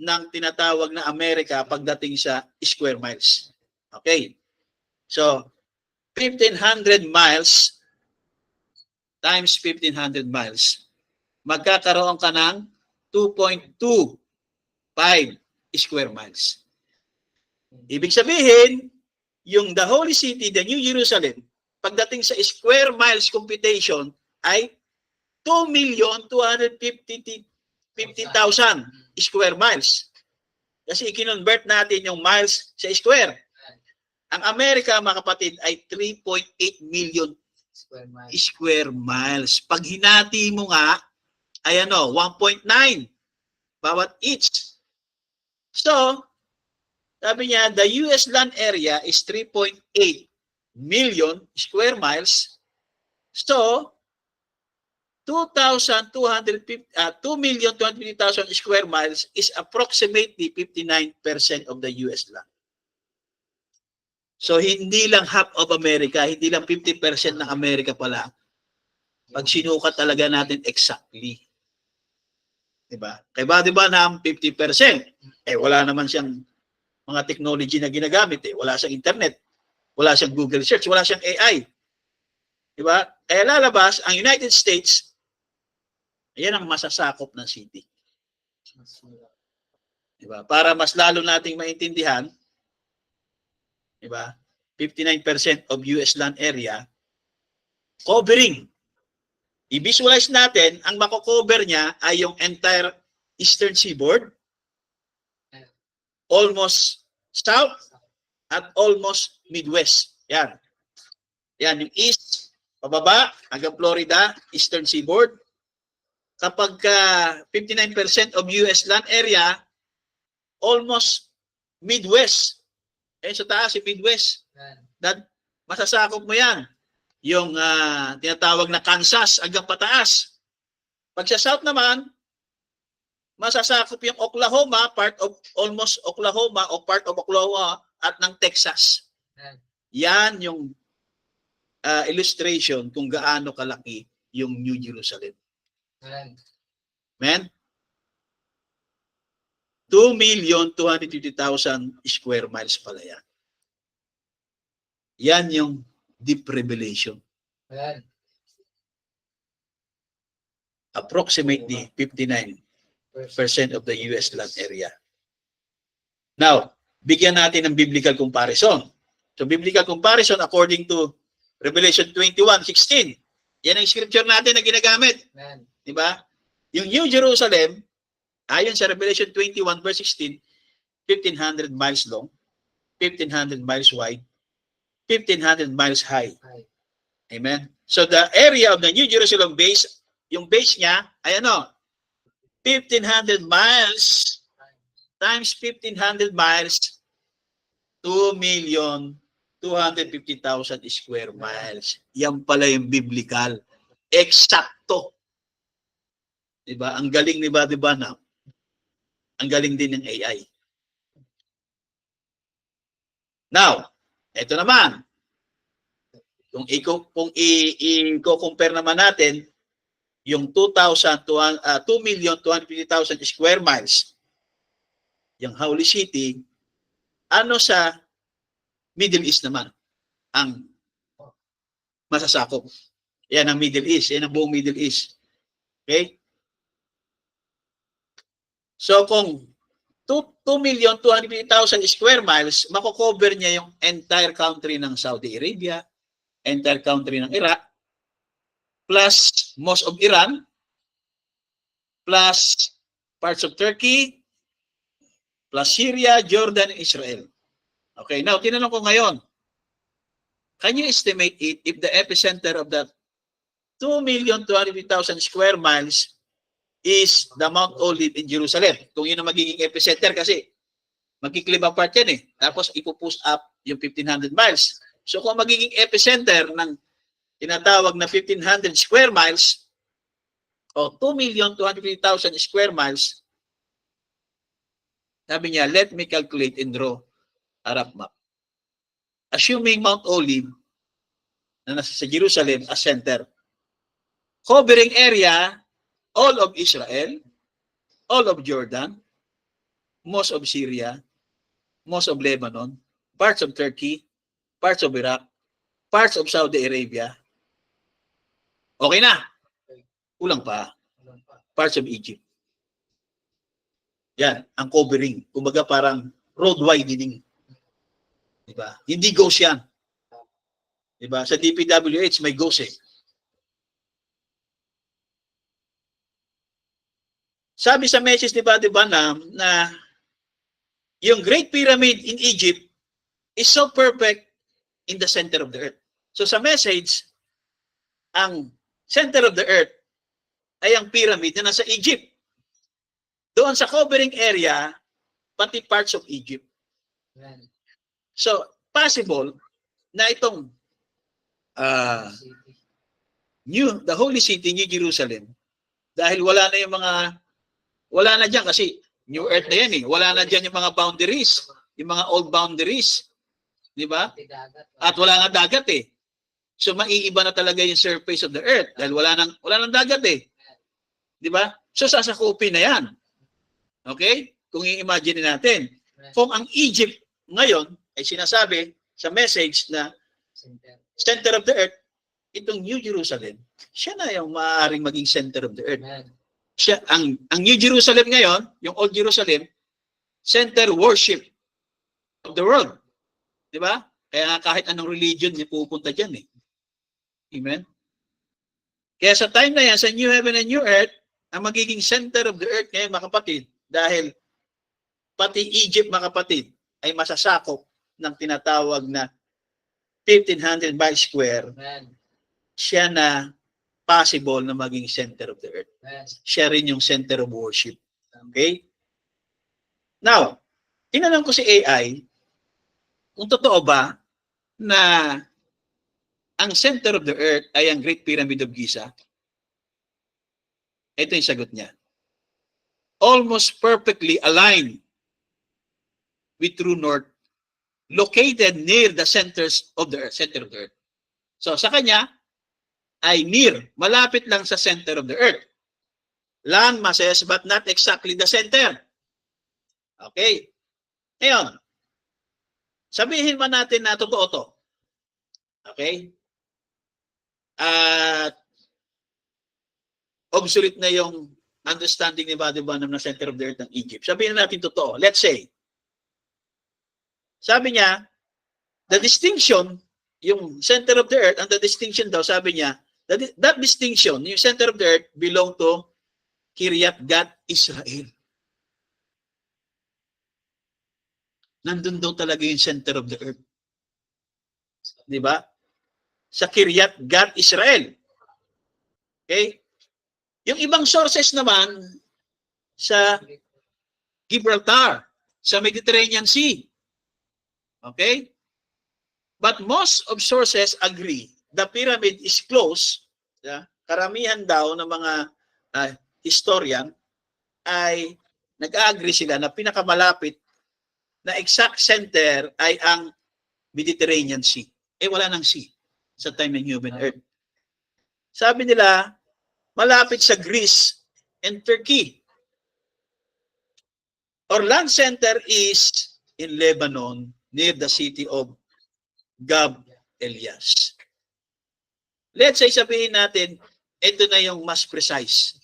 S1: ng tinatawag na Amerika pagdating sa square miles. Okay. So, 1,500 miles times 1,500 miles. Magkakaroon ka ng 2.25 square miles. Ibig sabihin, yung the Holy City, the New Jerusalem, pagdating sa square miles computation ay 2,250,000 square miles. Kasi i-convert natin yung miles sa square. Ang Amerika, mga kapatid, ay 3.8 million square miles. Pag hinati mo nga, ay 1.9 bawat each. So, sabi niya, the US land area is 3.8 million square miles. So, 2,250,000 square miles is approximately 59% of the US land. So, hindi lang half of America, hindi lang 50% ng Amerika pala. Pag sinukat talaga natin exactly. Diba? Kaya diba na 50%? Wala naman siyang mga technology na ginagamit Wala siyang internet. Wala siyang Google search. Wala siyang AI. Diba? Kaya lalabas, ang United States, yan ang masasakop ng city. Diba? Para mas lalo nating maintindihan, diba? 59% of US land area covering. I-visualize natin, ang mako-cover niya ay yung entire eastern seaboard, almost south, at almost midwest. Yan. Yan, yung east, pababa, hanggang Florida, eastern seaboard. Kapag 59% of US land area, almost midwest. Sa taas, yung midwest. That, masasakop mo yan. Yung tinatawag na Kansas hanggang pataas. Pag sa south naman, masasakop yung Oklahoma, part of almost Oklahoma o part of Oklahoma at ng Texas. Yan yung illustration kung gaano kalaki yung New Jerusalem. Amen? 2,250,000 square miles pala yan. Yan yung deep revelation. Approximately 59% of the US land area. Now, bigyan natin ng biblical comparison. So, biblical comparison according to Revelation 21:16. Yan ang scripture natin na ginagamit. Diba? Yung New Jerusalem, ayon sa Revelation 21 verse 16, 1,500 miles long, 1,500 miles wide, 1,500 miles high. Amen? So, the area of the New Jerusalem base, yung base niya, ay 1,500 miles times 1,500 miles, 2,250,000 square miles. Yan pala yung biblical. Eksakto. Diba? Ang galing ni diba na? Ang galing din ng AI. Now, ito naman. Kung i-compare naman natin yung 2,250,000 square miles, yung Holy City, ano sa Middle East naman ang masasakop? Yan ang Middle East. Yan ang buong Middle East. Okay? So kung 2,250,000 square miles, makocover niya yung entire country ng Saudi Arabia, entire country ng Iraq, plus most of Iran, plus parts of Turkey, plus Syria, Jordan, and Israel. Okay, now, tinanong ko ngayon, can you estimate it if the epicenter of that 2,250,000 square miles is the Mount Olive in Jerusalem? Kung yun ang magiging epicenter kasi magkiklib apart yan Tapos ipupush up yung 1,500 miles. So kung magiging epicenter ng tinatawag na 1,500 square miles o 2,250,000 square miles, sabi niya, let me calculate and draw a rough map. Assuming Mount Olive na nasa sa Jerusalem as center, covering area, all of Israel, all of Jordan, most of Syria, most of Lebanon, parts of Turkey, parts of Iraq, parts of Saudi Arabia. Okay na. Kulang pa. Parts of Egypt. Yan, ang covering. Kumbaga parang road widening. Diba? Hindi ghost yan. Diba? Sa DPWH may ghost Sabi sa message ni Brother Branham na yung Great Pyramid in Egypt is so perfect in the center of the earth. So sa message, ang center of the earth ay ang pyramid na nasa Egypt. Doon sa covering area, pati parts of Egypt. So, possible na itong the Holy City, New Jerusalem, dahil wala na dyan kasi New Earth na yan eh. Wala na dyan yung mga boundaries, yung mga old boundaries. Di ba? At wala nga dagat eh. So, maiiba na talaga yung surface of the earth dahil wala nang dagat eh. Di ba? So, sasakupin na yan. Okay? Kung i-imagine natin. Kung ang Egypt ngayon ay sinasabi sa message na center of the earth, itong New Jerusalem, siya na yung maaaring maging center of the earth. Siya, ang New Jerusalem ngayon, yung Old Jerusalem, center worship of the world. Di ba? Kaya kahit anong religion niya pupunta dyan eh. Amen? Kaya sa time na yan, sa New Heaven and New Earth, ang magiging center of the earth ngayon, mga kapatid, dahil pati Egypt, mga kapatid, ay masasakop ng tinatawag na 1,500 miles square, siya na possible na maging center of the earth. Siya rin yung center of worship. Okay? Now, tinanong ko si AI, kung totoo ba na ang center of the earth ay ang Great Pyramid of Giza? Ito yung sagot niya. Almost perfectly aligned with true north, located near the center of the earth. So sa kanya ay near, malapit lang sa center of the earth. Land masses but not exactly the center. Okay. Ngayon, sabihin man natin na totoo to. Okay? At obsolete na yung understanding ni Brother Branham na center of the earth ng Egypt. Sabihin natin totoo. Let's say, sabi niya, the distinction, yung center of the earth, and the distinction daw, sabi niya, that distinction, yung center of the earth, belong to Kiryat Gat Israel. Nandun daw talaga yung center of the earth. Di ba? Sa Kiryat Gat Israel. Okay? Yung ibang sources naman sa Gibraltar, sa Mediterranean Sea. Okay? But most of sources agree the pyramid is close. Karamihan daw ng mga historian ay nag-agree sila na pinakamalapit na exact center ay ang Mediterranean Sea. Eh wala nang sea sa time ng human earth. Sabi nila, malapit sa Greece and Turkey. Our land center is in Lebanon near the city of Gab Elias. Let's say sabihin natin, ito na yung mas precise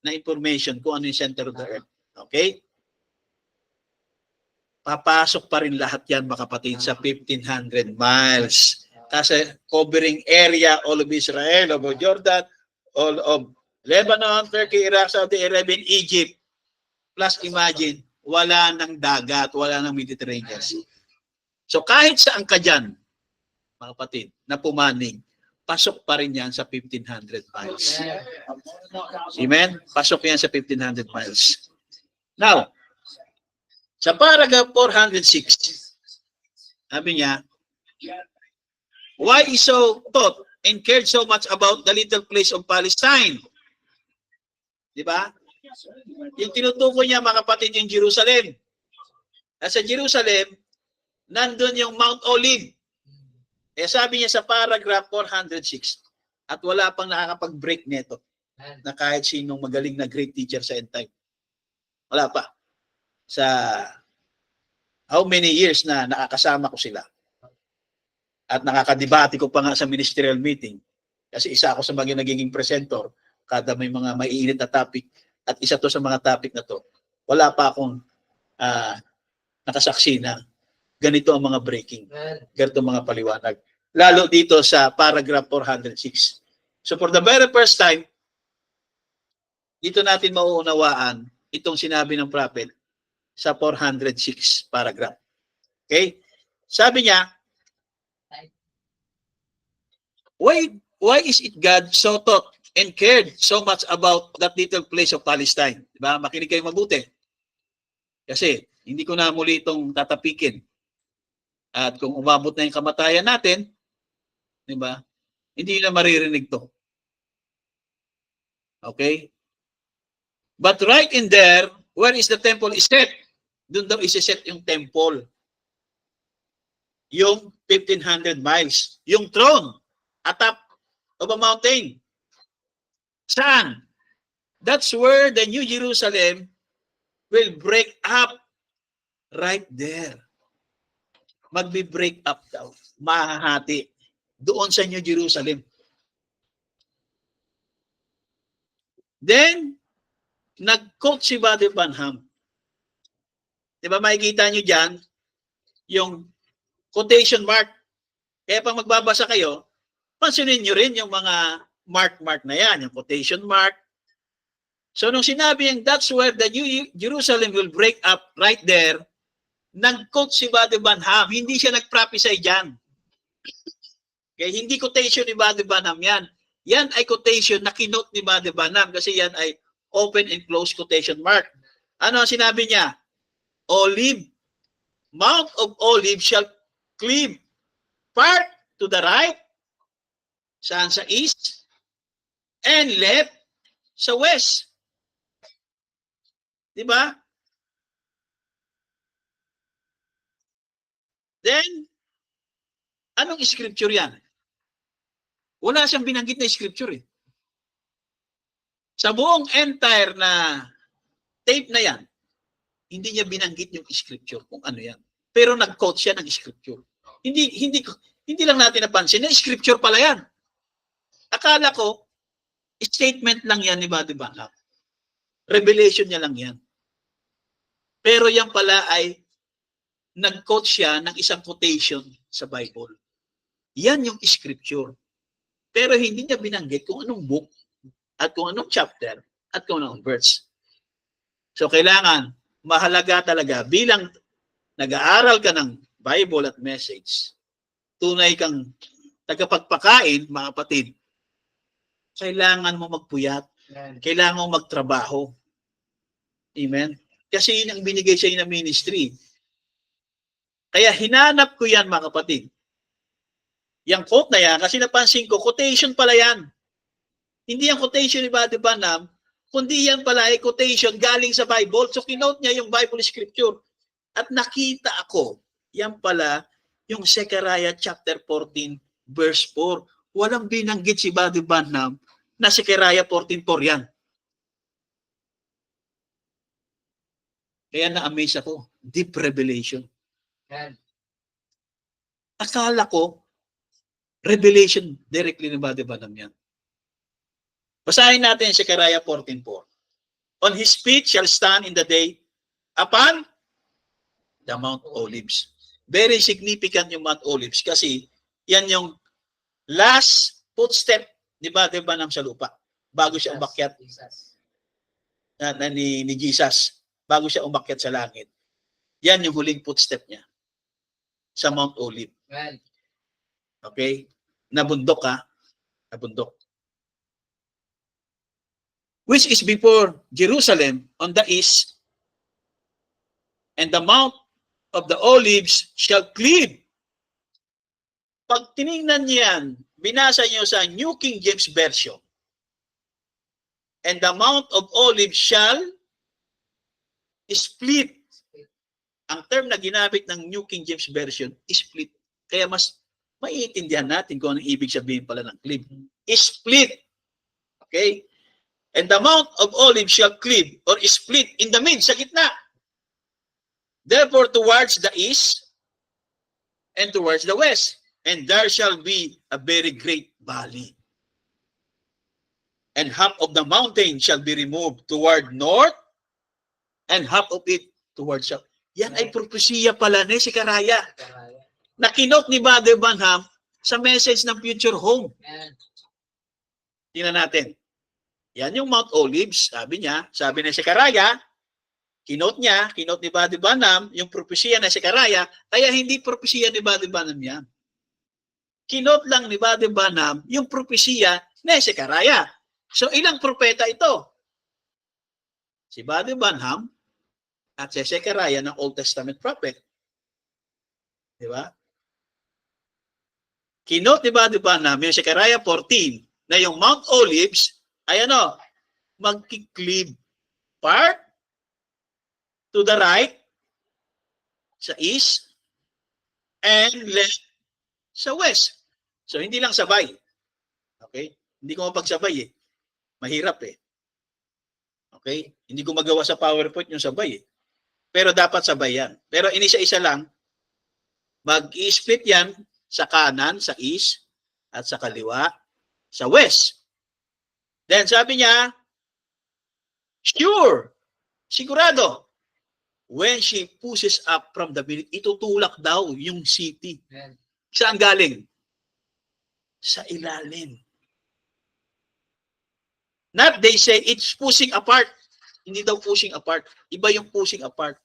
S1: na information kung ano yung center of the earth. Okay? Papasok pa rin lahat yan, mga kapatid, sa 1,500 miles. Kasi covering area all of Israel, all of Jordan, all of Lebanon, Turkey, Iraq, Saudi Arabia, Egypt. Plus imagine, wala nang dagat, wala nang Mediterranean Sea. So kahit saan ka dyan, mga kapatid, na pumanig, pasok pa rin yan sa 1,500 miles. Amen? Pasok yan sa 1,500 miles. Now, sa paragraph 406, sabi niya, why is so taught and cared so much about the little place of Palestine? Di ba? Yung tinutukoy niya, mga kapatid, yung Jerusalem. At sa Jerusalem, nandun yung Mount Olive. Eh sabi niya sa paragraph 406, at wala pang nakakapag-break nito na kahit sinong magaling na great teacher sa end time. Wala pa. Sa how many years na nakakasama ko sila. At nakakadebate ko pa nga sa ministerial meeting. Kasi isa ako sa mga nagiging presenter kada may mga maiinit na topic. At isa to sa mga topic na to. Wala pa akong nakasaksi na ganito ang mga breaking. Ganito ang mga paliwanag. Lalo dito sa paragraph 406. So for the very first time, dito natin mauunawaan itong sinabi ng prophet sa 406 paragraph. Okay? Sabi niya, why is it God so thought and cared so much about that little place of Palestine? Diba? Makinig kayo mabuti. Kasi hindi ko na muli itong tatapikin. At kung umabot na yung kamatayan natin, diba? Hindi na maririnig to. Okay? But right in there, where is the temple is set? Doon daw isiset yung temple. Yung 1,500 miles. Yung throne, atop of a mountain. Saan? That's where the New Jerusalem will break up right there. Magbi-break up daw. Mahahati. Doon sa New Jerusalem. Then, nag-quote si Brother Branham. Diba makikita nyo dyan, yung quotation mark. Kaya pag magbabasa kayo, pansinin nyo rin yung mga mark na yan, yung quotation mark. So, nung sinabi yung that's where the New Jerusalem will break up right there, nag-quote si Brother Branham, hindi siya nag-prophesy dyan. Kaya hindi quotation ni Brother Branham yan. Yan ay quotation na kinote ni Brother Branham kasi yan ay open and close quotation mark. Ano ang sinabi niya? Olive, Mount of Olive shall cleave part to the right, saan sa east, and left sa west. Diba? Then, anong scripture yan? Wala siyang binanggit na scripture eh. Sa buong entire na tape na yan, hindi niya binanggit yung scripture kung ano yan. Pero nag-quote siya ng scripture. Hindi lang natin napansin na scripture pala yan. Akala ko, statement lang yan ni Brother Branham. Revelation niya lang yan. Pero yan pala ay nag-quote siya ng isang quotation sa Bible. Yan yung scripture. Pero hindi niya binanggit kung anong book at kung anong chapter at kung anong verse. So kailangan, mahalaga talaga bilang nag-aaral ka ng Bible at message, tunay kang tagapagpakain, mga kapatid, kailangan mo magpuyat. Kailangan mo magtrabaho. Amen? Kasi yun ang binigay sa inyo na ministry. Kaya hinanap ko yan, mga kapatid. Yung quote na yan, kasi napansin ko, quotation pala yan. Hindi yung quotation ni Brother Branham, kundi yan pala ay quotation galing sa Bible. So kinote niya yung Bible scripture. At nakita ako, yan pala yung Zechariah chapter 14, verse 4. Walang binanggit si Brother Branham na Zechariah 14:4 yan. Kaya na-amaze ako. Deep revelation. Akala ko, revelation directly ni Brother Branham yan. Basahin natin Zechariah 14:4. On his feet shall stand in the day upon the Mount Olives. Very significant yung Mount Olives kasi yan yung last footstep ni Brother Branham sa lupa bago siya umakyat ni Jesus, bago siya umakyat sa langit. Yan yung huling footstep niya sa Mount Olive. Okay? Nabundok ha? Nabundok. Which is before Jerusalem on the east, and the Mount of the Olives shall cleave. Pag tinignan niyan, binasa niyo sa New King James Version, and the Mount of Olives shall split. Ang term na ginamit ng New King James Version, split. Kaya mas maiintindihan natin kung anong ibig sabihin pala ng cleave. Split. Okay? And the Mount of Olives shall cleave or split in the midst, sa gitna. Therefore, towards the east and towards the west. And there shall be a very great valley. And half of the mountain shall be removed toward north, and half of it towards south. Yan ay propesya pala ni Zechariah. Na kinot ni Brother Branham sa message ng Future Home. Tingnan natin. Yan yung Mount Olives, sabi niya, sabi ni Zechariah, Kinote ni Buddy Branham, yung propesya na Sekaraya, kaya hindi propesya ni Buddy Branham yan. Kinote lang ni Buddy Branham yung propesya na Sekaraya. So, ilang propeta ito? Si Buddy Branham at si Sekaraya ng Old Testament prophet. Di ba? Kinote ni Buddy Branham yung Sekaraya 14 na yung Mount Olives ay magkiklib part to the right sa east and left sa west. So, hindi lang sabay. Okay? Hindi ko mapagsabay eh. Mahirap eh. Okay? Hindi ko magawa sa PowerPoint yung sabay eh. Pero dapat sabay yan. Pero inisa-isa lang, mag-i-split yan sa kanan, sa east, at sa kaliwa, sa west. Then sabi niya, sure, sigurado, when she pushes up from the village, itutulak daw yung city. Saan galing? Sa ilalim. Not they say it's pushing apart. Hindi daw pushing apart. Iba yung pushing apart.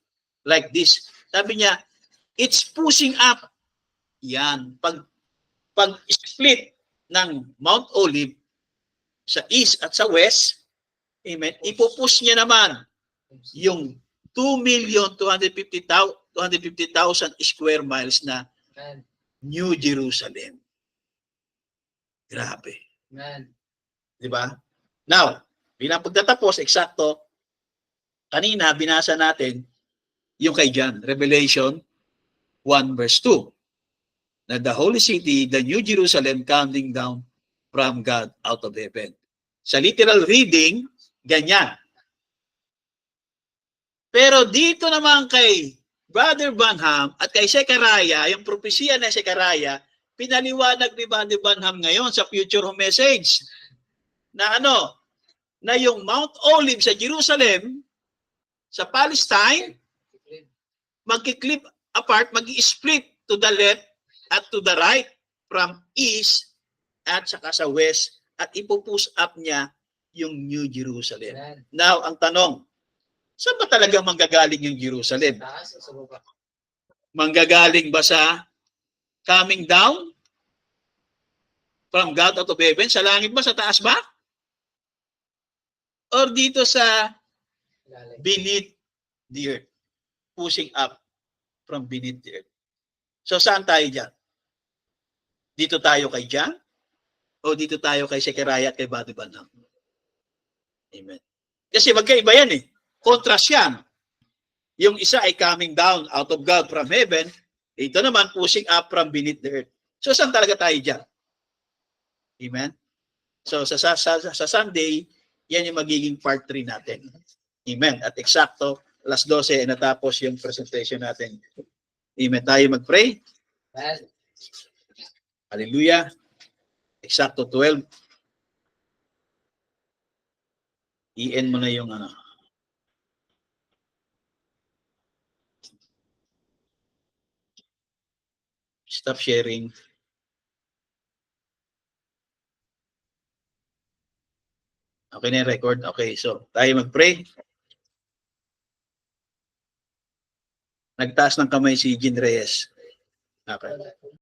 S1: Like this. Sabi niya, it's pushing up. Yan. Pag-split ng Mount Olive sa east at sa west, amen, ipupush niya naman yung 2,250,000 square miles na New Jerusalem. Grabe. Di ba? Now, bilang pagtatapos, eksakto, kanina binasa natin yung kay John, Revelation 1 verse 2, na the holy city, the New Jerusalem coming down from God out of heaven. Sa literal reading, ganyan. Pero dito naman kay Brother Branham at kay Sekaraya, yung propesya na Sekaraya, pinaliwanag ni Brother Branham ngayon sa future message na na yung Mount Olive sa Jerusalem, sa Palestine, magkiklip apart, mag-i-split to the left at to the right from east at saka sa west at ipupush up niya yung New Jerusalem. Now, ang tanong, saan ba talaga manggagaling yung Jerusalem? Manggagaling ba sa coming down from God out of heaven? Sa langit ba? Sa taas ba? Or dito sa beneath the earth? Pushing up from beneath the earth. So saan tayo dyan? Dito tayo kay John? O dito tayo kay Sekaraya at kay Buddy Branham? Amen. Kasi magkaiba yan eh. Contrast yan. Yung isa ay coming down out of God from heaven. Ito naman pushing up from beneath the earth. So saan talaga tayo dyan? Amen? So sa Sunday, yan yung magiging part 3 natin. Amen. At eksakto, alas 12 ay natapos yung presentation natin. Amen. Tayo mag-pray. Hallelujah. Eksakto 12. I-end mo na yung stop sharing. Okay na yung record? Okay, so tayo mag-pray. Nagtaas ng kamay si Jean Reyes. Okay.